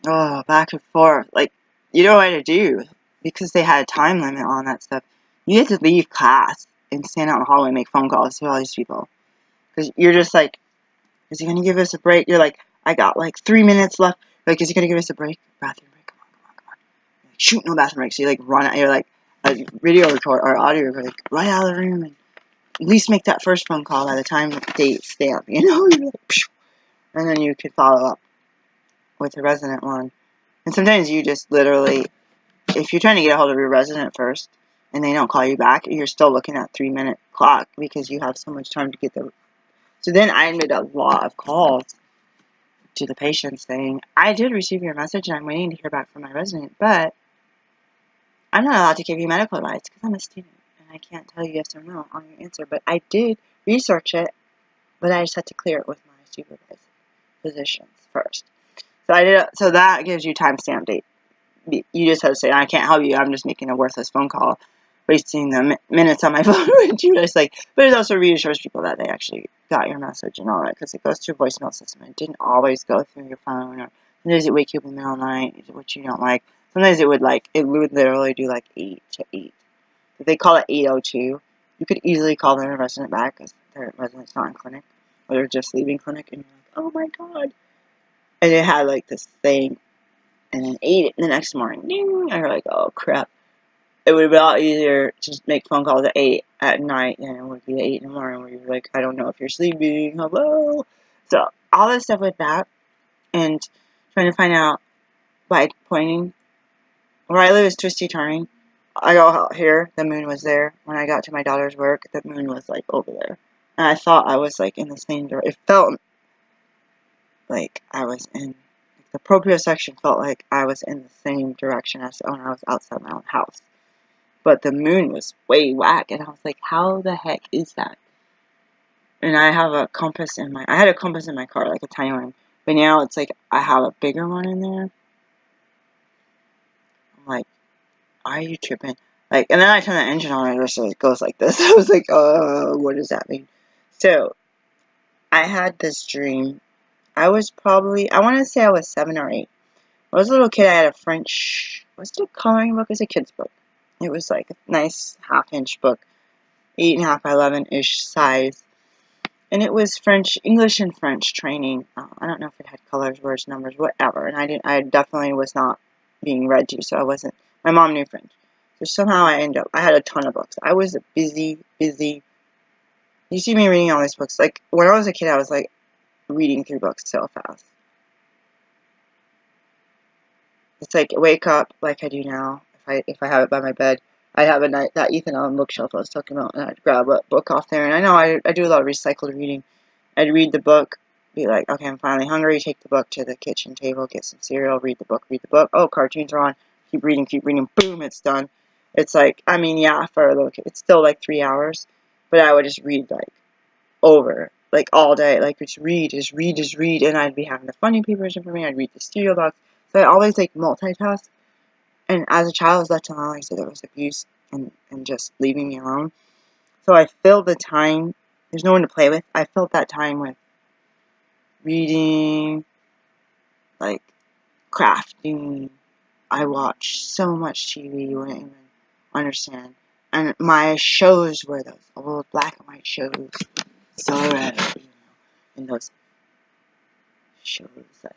or back and forth. Like, you don't know what to do because they had a time limit on that stuff. You had to leave class and stand out in the hallway and make phone calls to all these people. Because you're just like, is he going to give us a break? You're like, I got like 3 minutes left. Like, is he going to give us a break? Bathroom break? Come on. shoot, no bathroom break. So you like run out, you're like a video record or audio record, like run out of the room and at least make that first phone call by the time the date stamp, you know? You're like, phew. And then you could follow up with the resident one. And sometimes you just literally, if you're trying to get a hold of your resident first and they don't call you back, you're still looking at 3-minute clock because you have so much time to get the. So then I made a lot of calls to the patient saying, I did receive your message and I'm waiting to hear back from my resident, but I'm not allowed to give you medical advice because I'm a student and I can't tell you yes or no on your answer, but I did research it, but I just had to clear it with my supervised physicians first. So I did. So that gives you timestamp date. You just have to say, I can't help you. I'm just making a worthless phone call, wasting the minutes on my phone. But it also reassures people that they actually got your message and all that because it goes through a voicemail system. It didn't always go through your phone, or sometimes it wake you up in the middle of the night, which you don't like. Sometimes it would literally do like 8 to 8. If they call it 8:02, you could easily call their resident back because their resident's not in clinic or they're just leaving clinic, and you're like, oh my god. And it had like this thing, and then 8 the next morning, ding, and you're like, oh crap. It would be a lot easier to just make phone calls at 8 at night than it would be at 8 in the morning where you're like, I don't know if you're sleeping, hello. So all this stuff with that and trying to find out by pointing. Where I live is twisty turning. I go out here, the moon was there. When I got to my daughter's work, the moon was like over there. And I thought I was like in the same direction. It felt like I was in, the proprioception felt like I was in the same direction as when I was outside my own house. But the moon was way whack, and I was like, how the heck is that? And I have a compass I had a compass in my car, like a tiny one. But now it's like, I have a bigger one in there. I'm like, are you tripping? Like, and then I turn the engine on, and it goes like this. I was like, what does that mean? So, I had this dream. I was probably, I want to say I was 7 or 8. When I was a little kid, I had a French, was it a coloring book? It was a kid's book. It was like a nice half-inch book, 8.5 by 11-ish size. And it was French, English and French training. I don't know if it had colors, words, numbers, whatever. And I definitely was not being read to, so I wasn't. My mom knew French. So somehow I had a ton of books. I was a busy. You see me reading all these books. Like, when I was a kid, I was like reading through books so fast. It's like, wake up like I do now. If I have it by my bed, I'd have that Ethan Allen bookshelf I was talking about, and I'd grab a book off there. And I know I do a lot of recycled reading. I'd read the book, be like, okay, I'm finally hungry. Take the book to the kitchen table, get some cereal, read the book. Oh, cartoons are on. Keep reading. Boom, it's done. It's like, I mean, yeah, for a little kid, it's still like 3 hours, but I would just read like over, like all day, like just read, and I'd be having the funny papers in front of me. I'd read the cereal box. So I always like multitask. And as a child, I was left alone. Like I said, there was abuse and just leaving me alone. So I filled the time. There's no one to play with. I filled that time with reading, like crafting. I watched so much TV you wouldn't even understand. And my shows were those old black and white shows. So red, and those shows like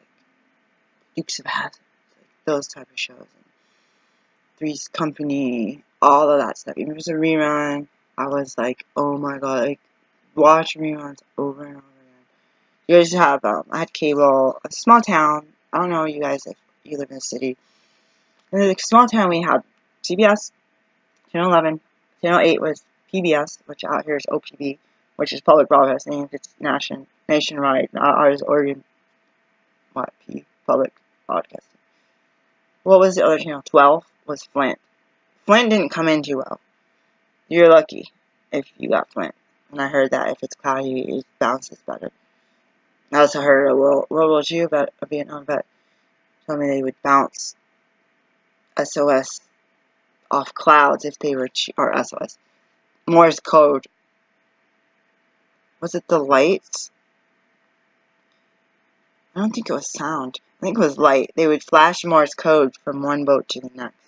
Dukes of Hazzard, like those type of shows. Three's Company, all of that stuff. Even if it was a rerun, I was like, oh my god, like, watch reruns over and over again. You guys have, I had cable, a small town, I don't know you guys if you live in a city. In a small town, we had CBS, Channel 11, Channel 8 was PBS, which out here is OPB, which is public broadcasting, it's nationwide, ours Oregon, public broadcasting. What was the other channel? 12 was Flint. Flint didn't come in too well. You're lucky if you got Flint. And I heard that if it's cloudy, it bounces better. I also heard a World War II about a Vietnam vet told me they would bounce SOS off clouds if they were, or SOS. Morse code. Was it the lights? I don't think it was sound. I think it was light. They would flash Morse code from one boat to the next.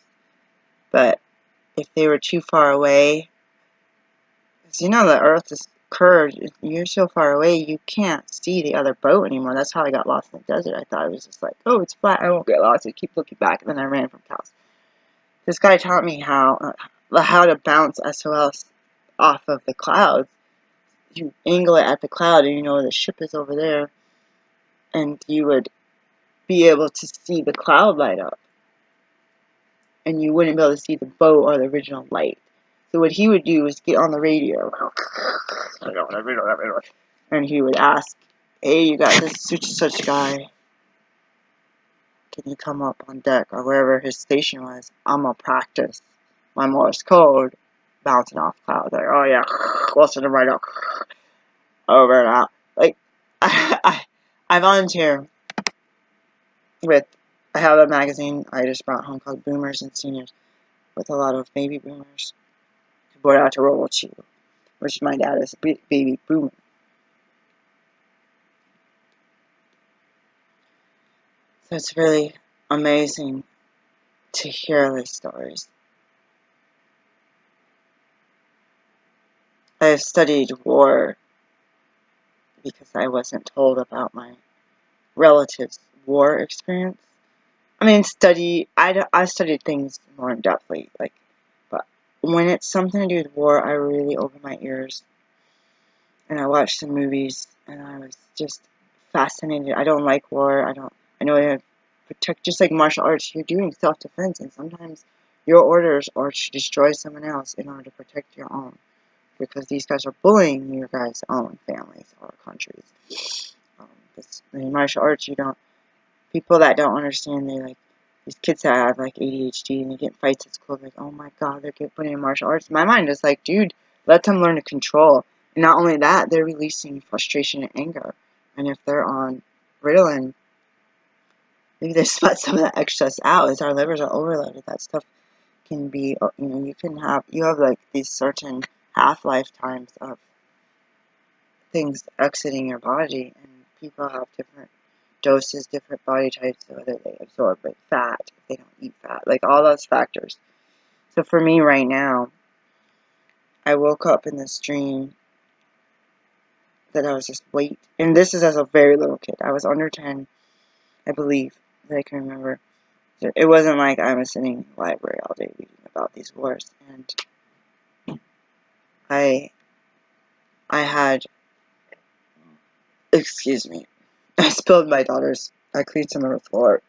But if they were too far away, because you know the earth is curved, you're so far away you can't see the other boat anymore. That's how I got lost in the desert. I thought it was just like, oh, it's flat, I won't get lost. I keep looking back, and then I ran from cows. This guy taught me how to bounce SOS off of the clouds. You angle it at the cloud, and you know the ship is over there, and you would be able to see the cloud light up, and you wouldn't be able to see the boat or the original light. So what he would do was get on the radio, and he would ask, "Hey, you got this such and such guy. Can you come up on deck or wherever his station was? I'm gonna practice my Morse code, bouncing off clouds. Like, oh yeah, listen to right up, over and out. Like, I volunteer with. I have a magazine I just brought home called Boomers and Seniors, with a lot of baby boomers who brought out to World War II, which my dad is a baby boomer. So it's really amazing to hear these stories. I have studied war because I wasn't told about my relatives' war experience. I mean, I studied things more in depthly, but when it's something to do with war, I really open my ears, and I watched the movies, and I was just fascinated. I don't like war. I know they have protect, just like martial arts, you're doing self-defense, and sometimes your orders are to destroy someone else in order to protect your own, because these guys are bullying your guys' own families or countries. In martial arts, people that don't understand, these kids that have like ADHD and they get in fights at school, like, oh my god, they're getting put in martial arts. My mind is like, dude, let them learn to control. And not only that, they're releasing frustration and anger. And if they're on Ritalin, maybe they sweat some of that excess out as our livers are overloaded. That stuff can be, you have like these certain half-life times of things exiting your body, and people have different doses, different body types, whether they absorb like fat, if they don't eat fat, like all those factors. So for me right now, I woke up in this dream that I was just weight, and this is as a very little kid. I was under 10, I believe, that I can remember. It wasn't like I was sitting in the library all day reading about these wars, and I had, excuse me, I spilled I cleaned some of the floor,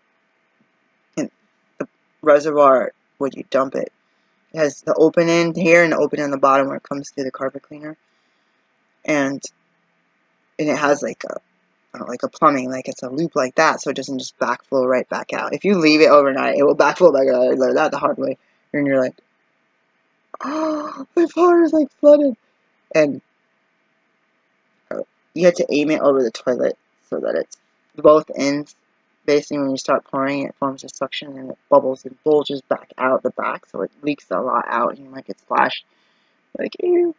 and the reservoir, when you dump it, it has the open end here and the open end on the bottom where it comes through the carpet cleaner, and it has like a plumbing, like it's a loop like that, so it doesn't just backflow right back out. If you leave it overnight, it will backflow back out. I learned that the hard way, and you're like, oh, my floor is like flooded, and you have to aim it over the toilet so that it's both ends. Basically, when you start pouring, it forms a suction and it bubbles and bulges back out the back, so it leaks a lot out, and you might get splashed. Like, ew.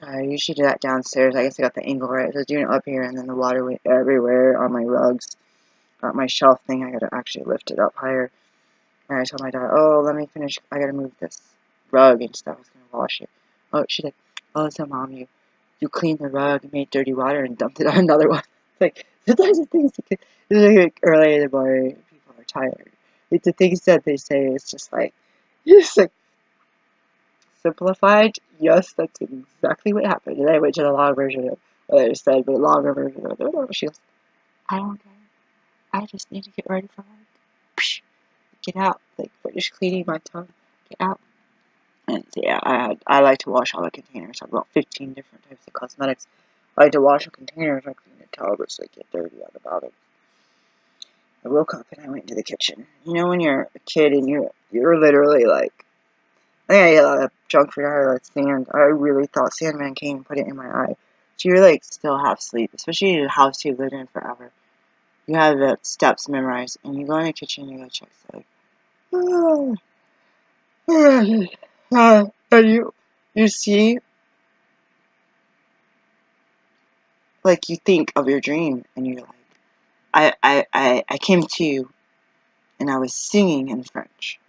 So I usually do that downstairs. I guess I got the angle right. So I was doing it up here, and then the water went everywhere on my rugs. Got my shelf thing. I gotta actually lift it up higher. And I told my daughter, oh, let me finish. I gotta move this rug and stuff. I was gonna wash it. Oh, she's like, oh, so mom, you cleaned the rug, made dirty water, and dumped it on another one. It's like, sometimes the things like early in the morning, people are tired. It's the things that they say, it's just like, simplified, yes, that's exactly what happened. And I went to the long version of what I just said, but the longer version of it. She goes, I don't care. I just need to get ready for work. Psh, get out. Like, finish cleaning my tongue. Get out. And so, yeah, I like to wash all the containers. I have about 15 different types of cosmetics. I like to wash the containers. I clean the tubs, like get dirty on the bottom. I woke up and I went into the kitchen. You know when you're a kid and you're literally like, I think I ate a lot of junk food. I had like sand. I really thought Sandman came and put it in my eye. So you're like still half asleep, especially in a house you lived in forever. You have the steps memorized, and you go in the kitchen and you go check. So like, and you see, like you think of your dream, and you're like, I came to you, and I was singing in French.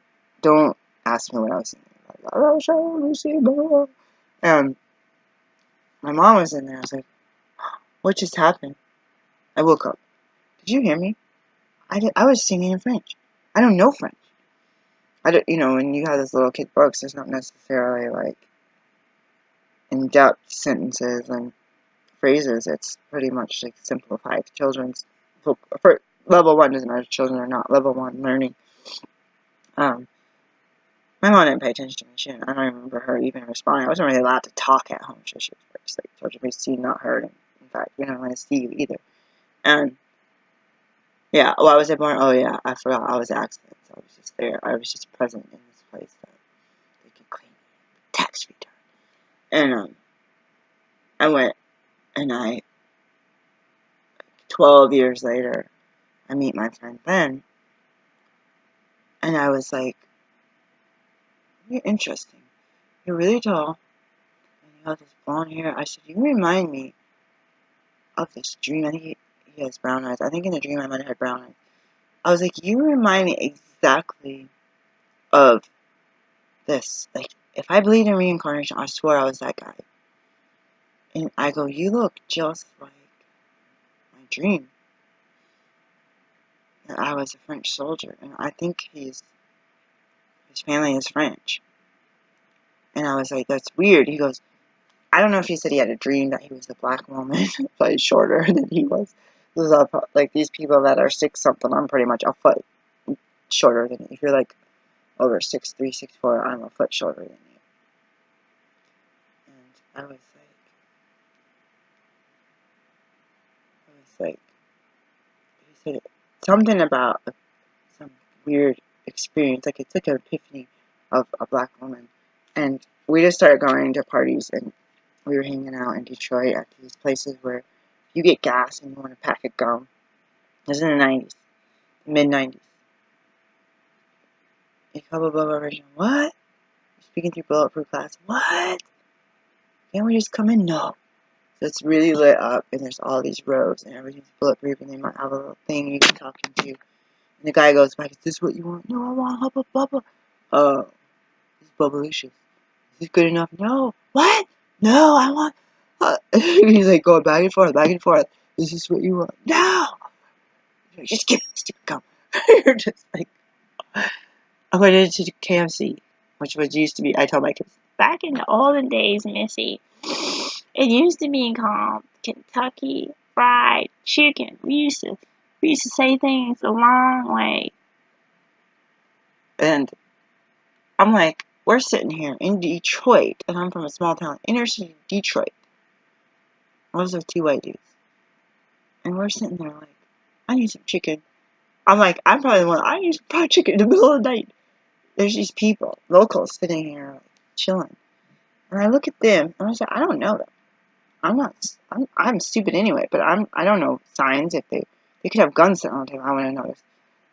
Don't ask me what I was singing. And my mom was in there. I was like, what just happened? I woke up. Did you hear me? I was singing in French. I don't know French. I don't, when you have those little kid books, there's not necessarily like in-depth sentences and phrases. It's pretty much like simplified children's book. For level 1, doesn't matter if children or not. Level 1 learning. My mom didn't pay attention to me. She didn't, I don't even remember her even responding. I wasn't really allowed to talk at home, so she was just like told you to be seen, not heard. And in fact, we don't want to see you either. And yeah, why was I born? Oh yeah, I forgot. I was an accident. So I was just there. I was just present in this place that they could claim tax return. And I went, and 12 years later, I meet my friend Ben, and I was like, "You're interesting. You're really tall, and you have this blonde hair." I said, "You remind me of this dream." I think he has brown eyes. I think in the dream I might have had brown eyes. I was like, "You remind me exactly of this. Like, if I believed in reincarnation, I swear I was that guy." And I go, "You look just like my dream." And I was a French soldier, and I think his family is French. And I was like, "That's weird." He goes, I don't know if he said he had a dream that he was a black woman, but shorter than he was. Like these people that are 6-something, I'm pretty much a foot shorter than you. If you're like over 6'3", 6'4", I'm a foot shorter than you. And I was like, he said something about some weird experience, like it's like an epiphany of a black woman. And we just started going to parties, and we were hanging out in Detroit at these places where you get gas and you want to pack a gum. This is in the 90s, mid-90s. A couple blah blah version. What? Speaking through bulletproof glass. What? Can't we just come in? No. So it's really lit up, and there's all these rows, and everything's bulletproof, and they might have a little thing you can talk into. And the guy goes back, "Is this what you want?" "No, I want Hubba Bubba." It's Bubblicious. "Is this good enough?" "No." "What?" "No, I want. He's like going back and forth, back and forth. "Is this what you want?" "No." "Just give me the stupid gum." You're just like, I went into KFC, which was used to be. I told my kids, back in the olden days, Missy, it used to be called Kentucky Fried Chicken. We used to say things a long way. And I'm like, we're sitting here in Detroit, and I'm from a small town, inner city Detroit. Those are 2 white dudes, and we're sitting there like, I need some chicken. I'm like, I'm probably the one. I need some fried chicken in the middle of the night. There's these people, locals, sitting here like, chilling. And I look at them, and I say, I don't know them. I'm stupid anyway, but I don't know signs. If they could have guns sitting on the table, I want to notice.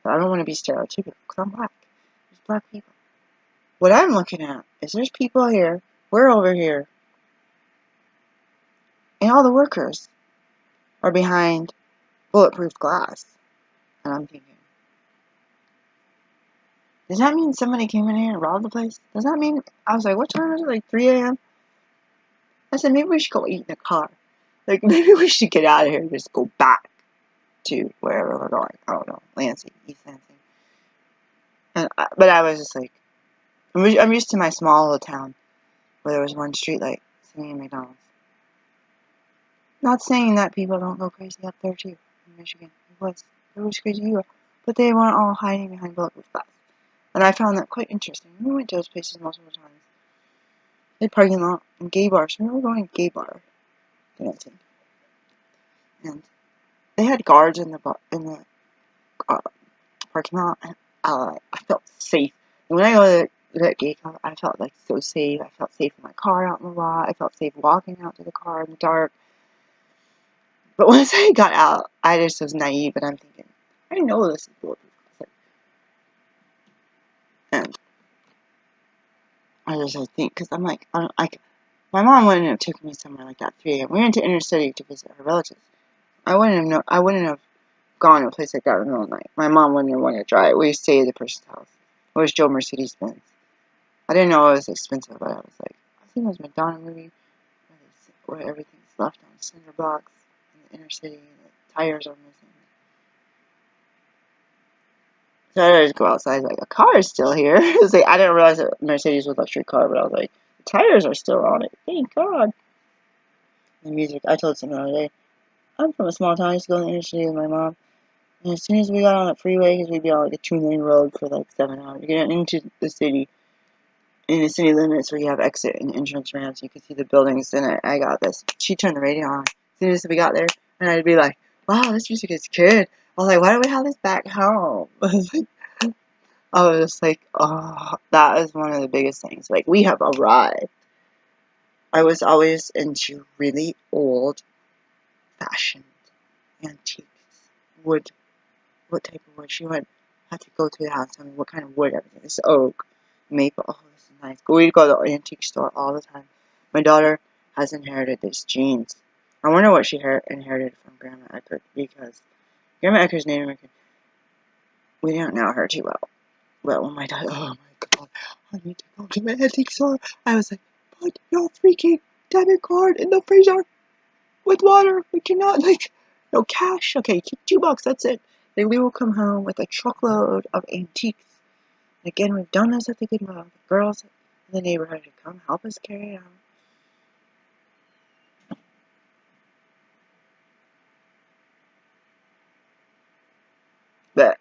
But I don't want to be stereotypical, because I'm black. There's black people. What I'm looking at is there's people here, we're over here, and all the workers are behind bulletproof glass. And I'm thinking, does that mean somebody came in here and robbed the place? Does that mean, I was like, what time is it, like 3 a.m.? I said, maybe we should go eat in the car. Like, maybe we should get out of here and just go back to wherever we're going. I don't know, Lansing, East Lansing. But I was just like, I'm used to my small little town where there was one street light sitting in McDonald's. Not saying that people don't go crazy up there too in Michigan. It was crazy you were. But they weren't all hiding behind bulletproof glass. And I found that quite interesting. We went to those places multiple times. They had parking lot and gay bars. We were going to gay bar dancing. And they had guards in the parking lot, and I felt safe. And when I go to that gay club, I felt like so safe. I felt safe in my car out in the lot. I felt safe walking out to the car in the dark. But once I got out, I just was naive, and I'm thinking, I know this is bulletproof. And I think, because I'm like, my mom wouldn't have taken me somewhere like that at 3 a.m. We went to inner city to visit her relatives. I wouldn't have gone to a place like that in the middle of the night. My mom wouldn't have wanted to drive. We stayed at the person's house. It was Joe Mercedes-Benz. I didn't know it was expensive, but I was like, I think it was a Madonna movie where everything's left on cinder blocks in the inner city and the tires are missing. So I just go outside, like, a car is still here. It's like, I didn't realize that Mercedes was a luxury car, but I was like, the tires are still on it. Thank God. The music, I told someone the other day, I'm from a small town. I used to go to the inner city with my mom. And as soon as we got on that freeway, because we'd be on like a 2-lane road for like 7 hours, you get into the city, in the city limits where you have exit and entrance ramps, you can see the buildings. And I got this. She turned the radio on as soon as we got there, and I'd be like, wow, this music is good. I was like, why don't we have this back home? I was just like, oh, that is one of the biggest things. Like, we have arrived. I was always into really old fashioned antiques. Wood. What type of wood? She would have to go to the house and tell me what kind of wood everything is. Oak, maple. Oh, this is nice. We'd go to the antique store all the time. My daughter has inherited these genes. I wonder what she inherited from Grandma Eckert, because Grandma Eckert's Native American. We didn't know her too well. But when my daughter, oh my God, I need to go to the antique store. I was like, put your freaking debit card in the freezer with water. We cannot, like, no cash. Okay, keep $2. That's it. Then we will come home with a truckload of antiques. And again, we've done this at the Goodwill. The girls in the neighborhood to come help us carry it out. But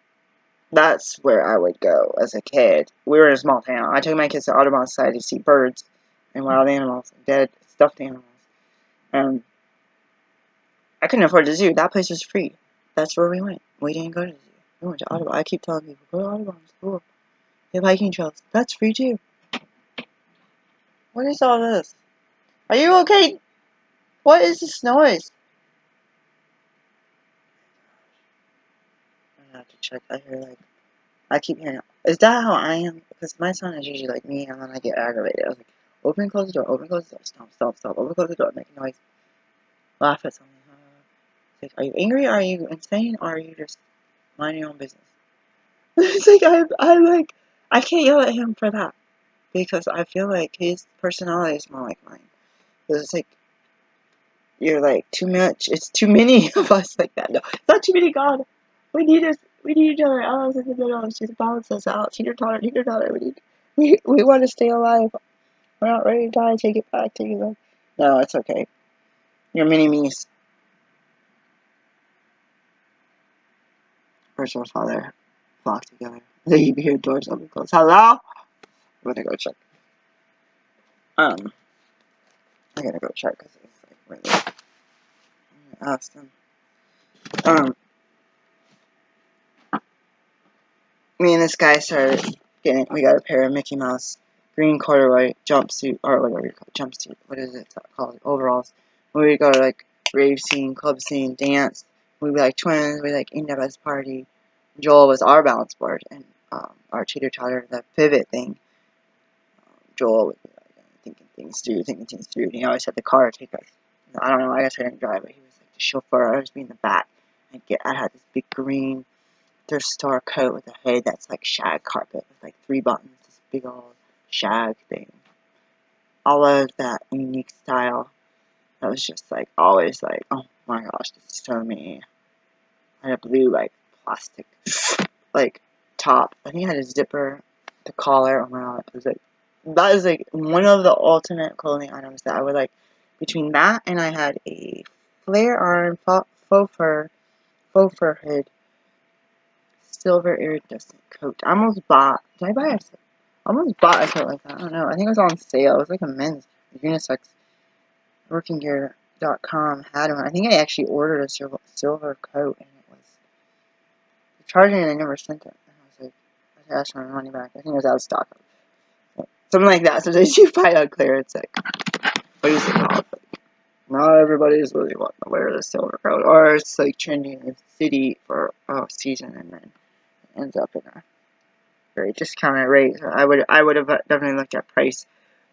that's where I would go as a kid. We were in a small town. I took my kids to Audubon Society to see birds and wild animals, and dead stuffed animals. And I couldn't afford the zoo. That place was free. That's where we went. We didn't go to the zoo. We went to Audubon. I keep telling people, go to Audubon. It's cool. They have hiking trails. That's free too. What is all this? Are you okay? What is this noise? I have to check. I hear, like, I keep hearing, is that how I am? Because my son is usually like me, and then I get aggravated. I was like, open and close the door, open and close the door, stop, stop, stop, open and close the door, make a noise, laugh at something. It's like, are you angry? Are you insane? Or are you just minding your own business? It's like, I'm like, I can't yell at him for that, because I feel like his personality is more like mine. Because it's like, you're like, too much, it's too many of us like that. No, it's not too many, God. We need us. We need each other. Alice in the middle. She's balance us out. Teeter totter, teeter totter. We want to stay alive. We're not ready to die. Take it back. Take it back. No, it's okay. You're mini me's. First or father flock together. You hear doors open close. Hello? I'm gonna go check. I gotta go check because it's like really. I asked him. Me and this guy started getting. We got a pair of Mickey Mouse green corduroy jumpsuit, or whatever you call it, jumpsuit. What is it called? Overalls. We would go to like rave scene, club scene, dance. We'd be like twins. We'd like end up as party. Joel was our balance board, and our teeter totter, the pivot thing. Joel would be like thinking things through. And he always had the car take us. I don't know. I guess I didn't drive, but he was like the chauffeur. I was be in the back. I had this big green thrift store coat with a hood that's like shag carpet with like 3 buttons. This big old shag thing. I love that unique style. That was just like always like, oh my gosh, this is so me. I had a blue like plastic like top. I think I had a zipper, the collar. Oh my god, it was like, that is like one of the ultimate clothing items that I would like. Between that and I had a flare arm faux fur hood, silver iridescent coat. I almost bought. Did I buy a? I almost bought a coat like that. I don't know. I think it was on sale. It was like a men's unisex. Workinggear.com had one. I think I actually ordered a silver coat, and it was charging, and I never sent it. And I was like, I asked for my money back. I think it was out of stock. Something like that. So they do buy on clearance. Like, what is it called? Like, not everybody is really wanting to wear the silver coat, or it's like trending in the city for a season, and then it ends up in a very discounted rate. So I would have definitely looked at price,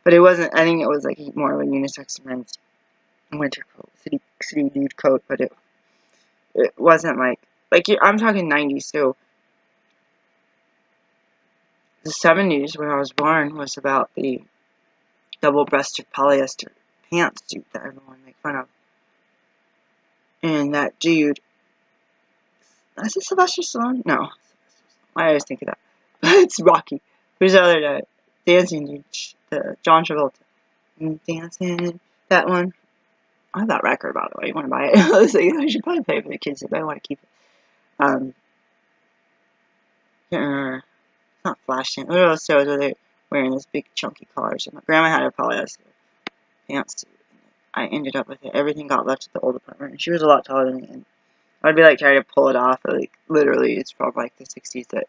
but it wasn't. I think it was like more of a unisex men's winter coat, city dude coat, but it wasn't like I'm talking 90s. So the 70s, when I was born, was about the double-breasted polyester pantsuit that everyone made fun of. And that dude, is it Sylvester Stallone? No. I always think of that. It's Rocky. Who's the other dancing dude? The John Travolta. Dancing. That one. I have that record, by the way. You want to buy it? I was like, I should probably pay it for the kids if I want to keep it. Can't remember. It's not flashing. What else shows where they wearing those big chunky collars? And my grandma had a polyester pantsuit. I ended up with it. Everything got left at the old apartment. And she was a lot taller than me. And I'd be like trying to pull it off. Or like literally, it's from like the 60s. That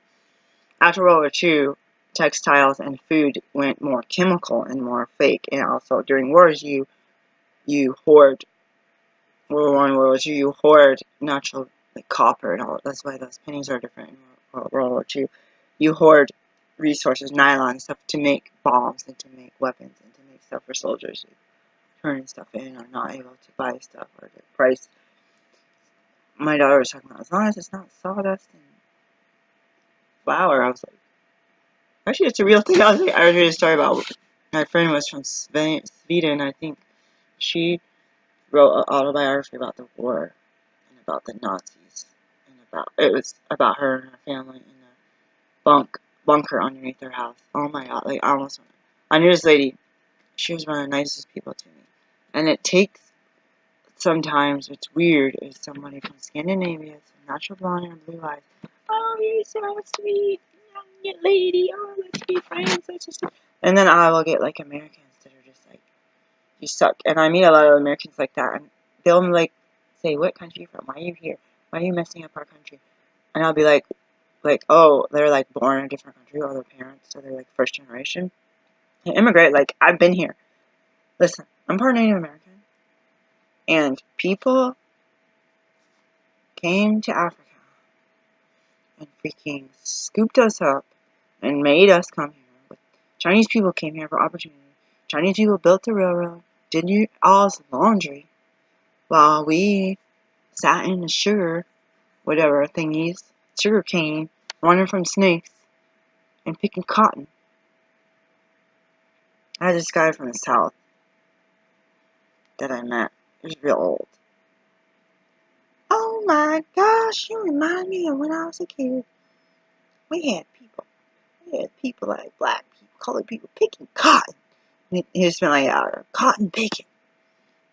after World War II, textiles and food went more chemical and more fake. And also during wars, you hoard. World War I, World War II, you hoard natural like copper and all. That's why those pennies are different in World War II. You hoard resources, nylon stuff to make bombs and to make weapons and to make stuff for soldiers who turn stuff in or not able to buy stuff or the price. My daughter was talking about as long as it's not sawdust and flour. I was like, actually, it's a real thing. I was reading a story about my friend was from Sweden. I think she wrote an autobiography about the war and about the Nazis and it was about her and her family in a bunker underneath their house. Oh my god, like I knew this lady. She was one of the nicest people to me. And it takes sometimes, it's weird, is somebody from Scandinavia, some natural blonde hair and blue eyes. Oh, you're so sweet, young lady. Oh, let's be friends. And then I will get like Americans that are just like, you suck. And I meet a lot of Americans like that, and they'll like say, what country are you from? Why are you here? Why are you messing up our country? And I'll be like, oh, they're like born in a different country, or their parents, or they're like first generation. They immigrate, like, I've been here. Listen, I'm part Native American. And people came to Africa and freaking scooped us up and made us come here. Chinese people came here for opportunity. Chinese people built the railroad, did all's laundry, while we sat in the sugar, whatever thingies, sugar cane, running from snakes, and picking cotton. I had this guy from the south that I met. He was real old. Oh my gosh, you remind me of when I was a kid. We had people like black people, colored people picking cotton. And he just spent like an hour, cotton picking.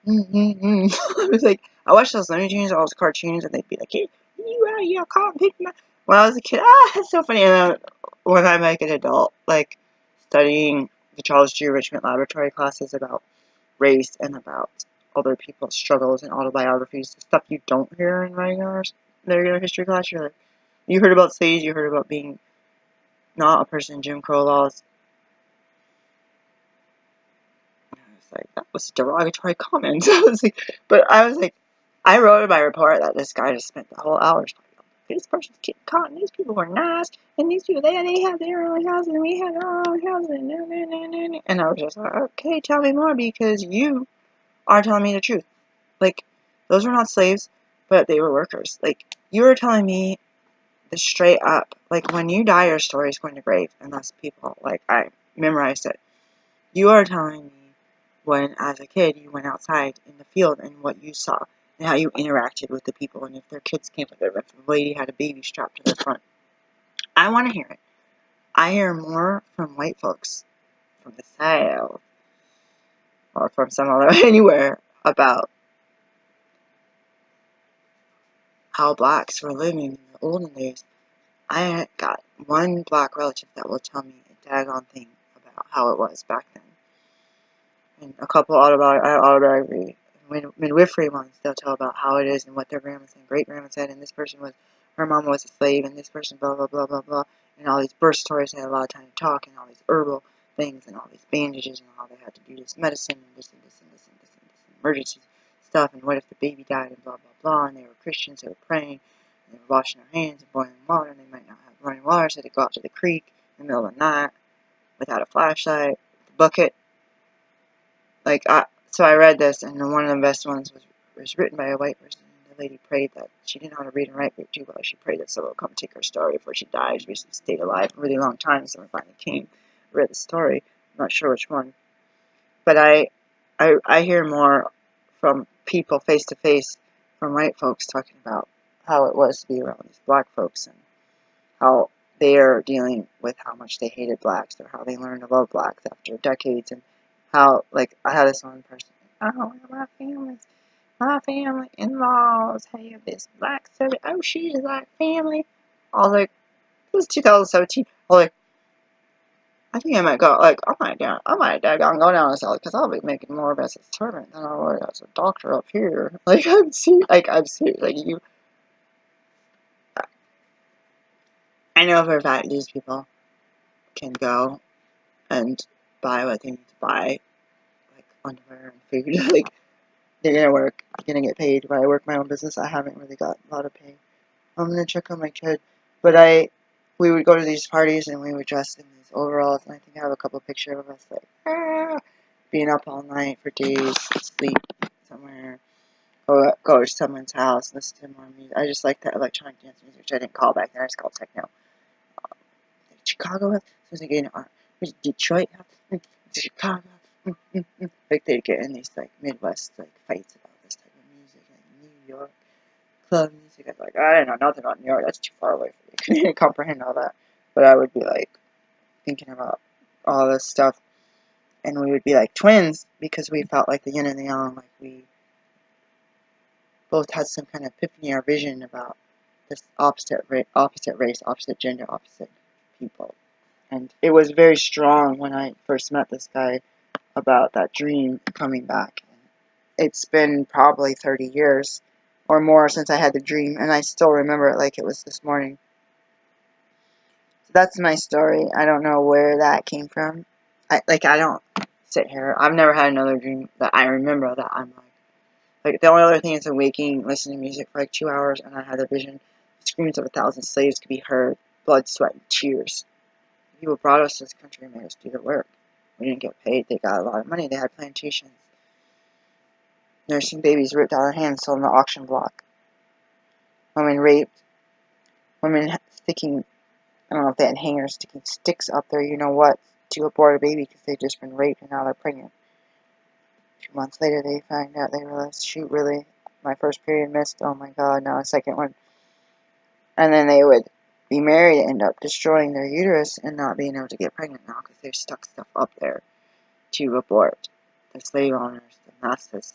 I was like, I watched those Looney Tunes, all those cartoons, and they'd be like, hey, you out here cotton picking. When I was a kid, that's so funny. And then when I'm like an adult, like studying the Charles G. Richmond Laboratory classes about race and about other people's struggles and autobiographies, the stuff you don't hear in regular history class, you're like, you heard about slaves, you heard about being not a person in Jim Crow laws. And I was like, that was a derogatory comment. I was like, I wrote in my report that this guy just spent the whole hour talking about this person's getting caught, and these people were nice, and these people, they had their own houses, and we had our own houses, and I was just like, okay, tell me more, because you are telling me the truth. Like, those were not slaves, but they were workers. Like, you were telling me the straight up, like, when you die, your story is going to grave, unless people, like, I memorized it. You are telling me when, as a kid, you went outside in the field and what you saw, and how you interacted with the people, and if their kids came with them, if the lady had a baby strapped to their front. I want to hear it. I hear more from white folks from the South, or from some other, anywhere, about how blacks were living in the olden days. I got one black relative that will tell me a daggone thing about how it was back then. And a couple autobiography, midwifery ones, they'll tell about how it is and what their grandma and great-grandma said, and this person was, her mom was a slave, and this person blah, blah, blah, blah, blah, and all these birth stories, they had a lot of time to talk, and all these herbal things, and all these bandages, and how they had to do this medicine, and this, and this, and this, and this, and this, and emergency stuff, and what if the baby died, and blah, blah, blah, and they were Christians, they were praying, and they were washing their hands and boiling water, and they might not have running water, so they go out to the creek in the middle of the night without a flashlight, with a bucket. Like, so I read this, and one of the best ones was written by a white person. The lady prayed that she didn't know how to read and write too well. She prayed that someone would come take her story before she died. She basically stayed alive for a really long time. Someone finally came, read the story. I'm not sure which one, but I hear more from people face to face, from white folks talking about how it was to be around these black folks and how they're dealing with how much they hated blacks or how they learned to love blacks after decades, and how, like, I had this one person, oh, my family in-laws have this black servant, oh, she's like family. I was like, this is 2017. I was like, I think I might go, like, I might go down this alley, because I'll be making more as a servant than I would as a doctor up here. Like, I'm serious, like, I know for a fact these people can go and buy what they need to buy, like underwear and food. Like, they're gonna work, gonna get paid. When I work my own business, I haven't really got a lot of pay. I'm gonna check on my kid, but we would go to these parties and we would dress in these overalls, and I think I have a couple pictures of us like being up all night for days, sleep somewhere, go to someone's house, listen to more music. I just like that electronic dance music, which I didn't call back then. I just called techno. Chicago, so was like in Detroit, Chicago, like they'd get in these like Midwest like fights about this type of music, like New York club music. I was like, I didn't know nothing about New York. That's too far away for me. I couldn't comprehend all that. But I would be like thinking about all this stuff, and we would be like twins because we felt like the yin and the yang. Like we both had some kind of epiphany or vision about this opposite race, opposite gender, opposite people. And it was very strong when I first met this guy about that dream coming back. It's been probably 30 years or more since I had the dream, and I still remember it like it was this morning. So that's my story. I don't know where that came from. I don't sit here. I've never had another dream that I remember that I'm like the only other thing is waking, listening to music for like 2 hours, and I had a vision. Screams of 1,000 slaves could be heard, blood, sweat, and tears. People brought us to this country and made us do the work. We didn't get paid. They got a lot of money. They had plantations. Nursing babies ripped out of their hands, sold on the auction block. Women raped. Women sticking, I don't know if they had hangers, sticking sticks up there, you know what, to abort a baby because they'd just been raped and now they're pregnant. 2 months later, they found out, they realized, shoot, really, my first period missed. Oh my God, now a second one. And then they would be married and end up destroying their uterus and not being able to get pregnant now because they've stuck stuff up there to abort the slave owners, the masses.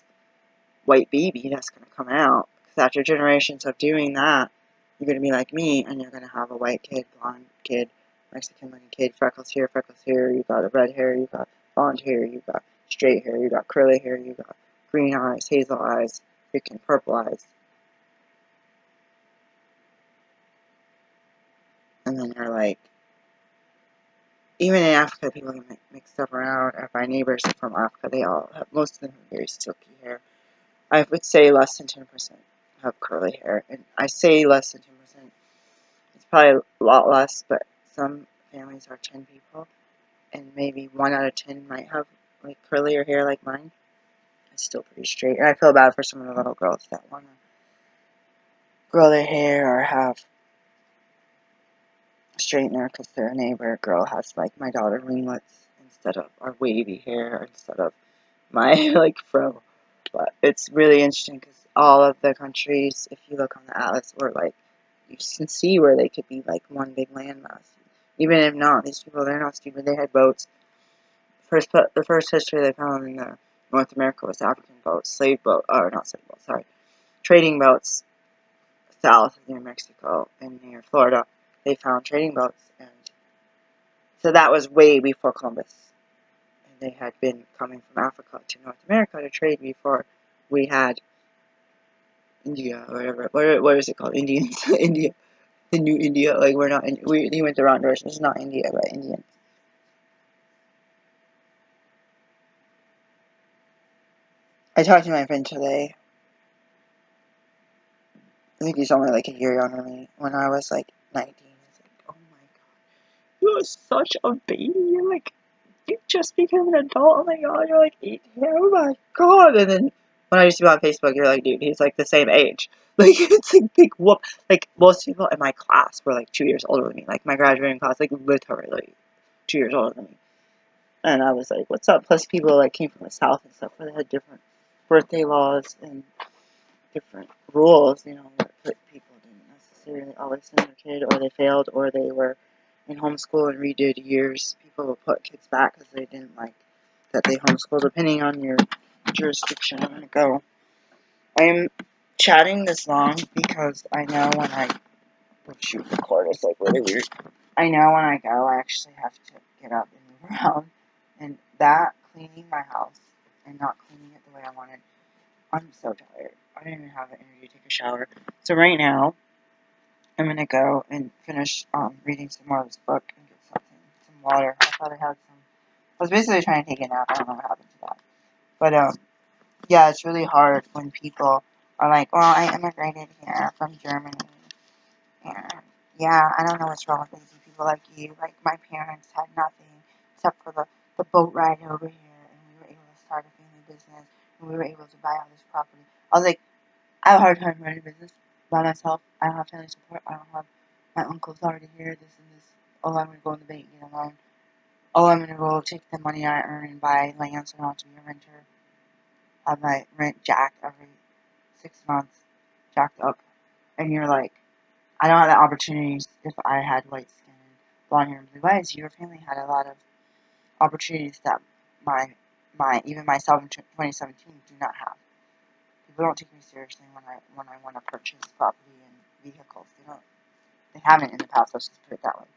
White baby that's going to come out. Because after generations of doing that, you're going to be like me, and you're going to have a white kid, blonde kid, Mexican-looking kid, freckles here, you got a red hair, you got blonde hair, you got straight hair, you got curly hair, you got green eyes, hazel eyes, freaking purple eyes. And then you're like, even in Africa, people can mix stuff around. My neighbors from Africa, they all have, most of them have very silky hair. I would say less than 10% have curly hair. And I say less than 10%. It's probably a lot less, but some families are 10 people. And maybe 1 out of 10 might have like curlier hair like mine. It's still pretty straight. And I feel bad for some of the little girls that want to grow their hair or have straightener because their neighbor girl has like my daughter ringlets instead of our wavy hair instead of my like fro. But it's really interesting because all of the countries, if you look on the atlas, were like, you can see where they could be like one big landmass. Even if not, these people, they're not stupid. They had boats. The first history they found in North America was African boats, trading boats south near Mexico and near Florida. They found trading boats, and so that was way before Columbus. And they had been coming from Africa to North America to trade before we had India or whatever. What is it called? Indians. India. The new India. Like, we're not. We went the wrong direction. It's not India, but Indians. I talked to my friend today. I think he's only like a year younger than me. When I was like 19, I was like, oh my God, you're such a baby. You're like, you just became an adult. Oh my God, you're like 18. Oh my God. And then when I used to be on Facebook, you're like, dude, he's like the same age. Like, it's like big whoop. Like, most people in my class were like 2 years older than me. Like, my graduating class, like, literally like 2 years older than me. And I was like, what's up? Plus, people like came from the South and stuff where they had different birthday laws and different rules, you know, that people didn't necessarily always send their kid, or they failed, or they were in homeschool and redid years, people will put kids back because they didn't like that they homeschool, depending on your jurisdiction. I'm gonna go. I am chatting this long because I know when oh shoot, the cord is like really weird. I know when I go, I actually have to get up and move around, and that cleaning my house and not cleaning it the way I wanted, I'm so tired. I don't even have the energy to take a shower. So right now, I'm gonna go and finish reading some more of this book and get some water. I thought I had some. I was basically trying to take a nap. I don't know what happened to that. But yeah, it's really hard when people are like, "Well, I immigrated here from Germany, and yeah, I don't know what's wrong with lazy people like you. Like my parents had nothing except for the boat ride over here, and we were able to start a family business, and we were able to buy all this property." I was like, I have a hard time running a business by myself. I don't have family support. I don't have my uncle's already here, this and this. Oh, I'm going to go in the bank and get a loan. Oh, I'm going to go take the money I earn and buy land so I don't have to be a renter. Have my rent jacked every 6 months, jacked up. And you're like, I don't have the opportunities if I had white skin and blonde hair and blue eyes. Your family had a lot of opportunities that even myself in 2017 do not have. People don't take me seriously when I want to purchase property and vehicles. They haven't in the past. Let's just put it that way.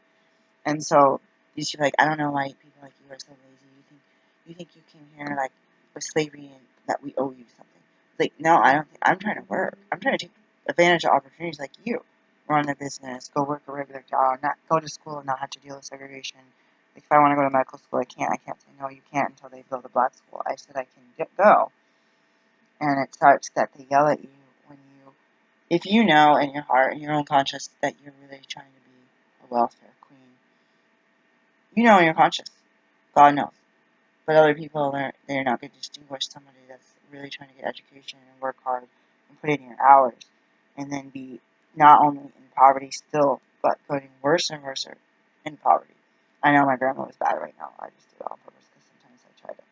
And so these people like, I don't know why people like you are so lazy. You think you came here like with slavery and that we owe you something. Like, no, I don't think. I'm trying to work. I'm trying to take advantage of opportunities like you. Run a business, go work a regular job, not go to school and not have to deal with segregation. Like if I want to go to medical school, I can't. I can't say no, you can't until they build a black school. I said I can go. And it sucks that they yell at you when if you know in your heart, in your own conscience, that you're really trying to be a welfare queen. You know in your conscience. God knows. But other people, they're not going to distinguish somebody that's really trying to get education and work hard and put in your hours and then be not only in poverty still, but getting worse and worse in poverty. I know my grandma was bad right now. I just do it on purpose because sometimes I try to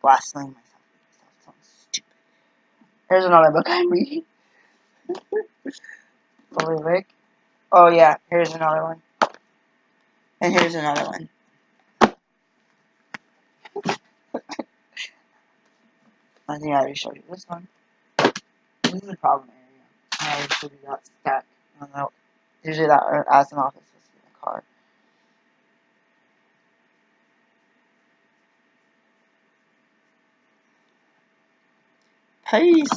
blaspheme myself because that sounds stupid. Here's another book I'm reading. Holy Rick. Oh yeah, here's another one. And here's another one. I think I already showed you this one. This is the problem area. I always showed you that stack. Usually that as an office was in the car. Peace.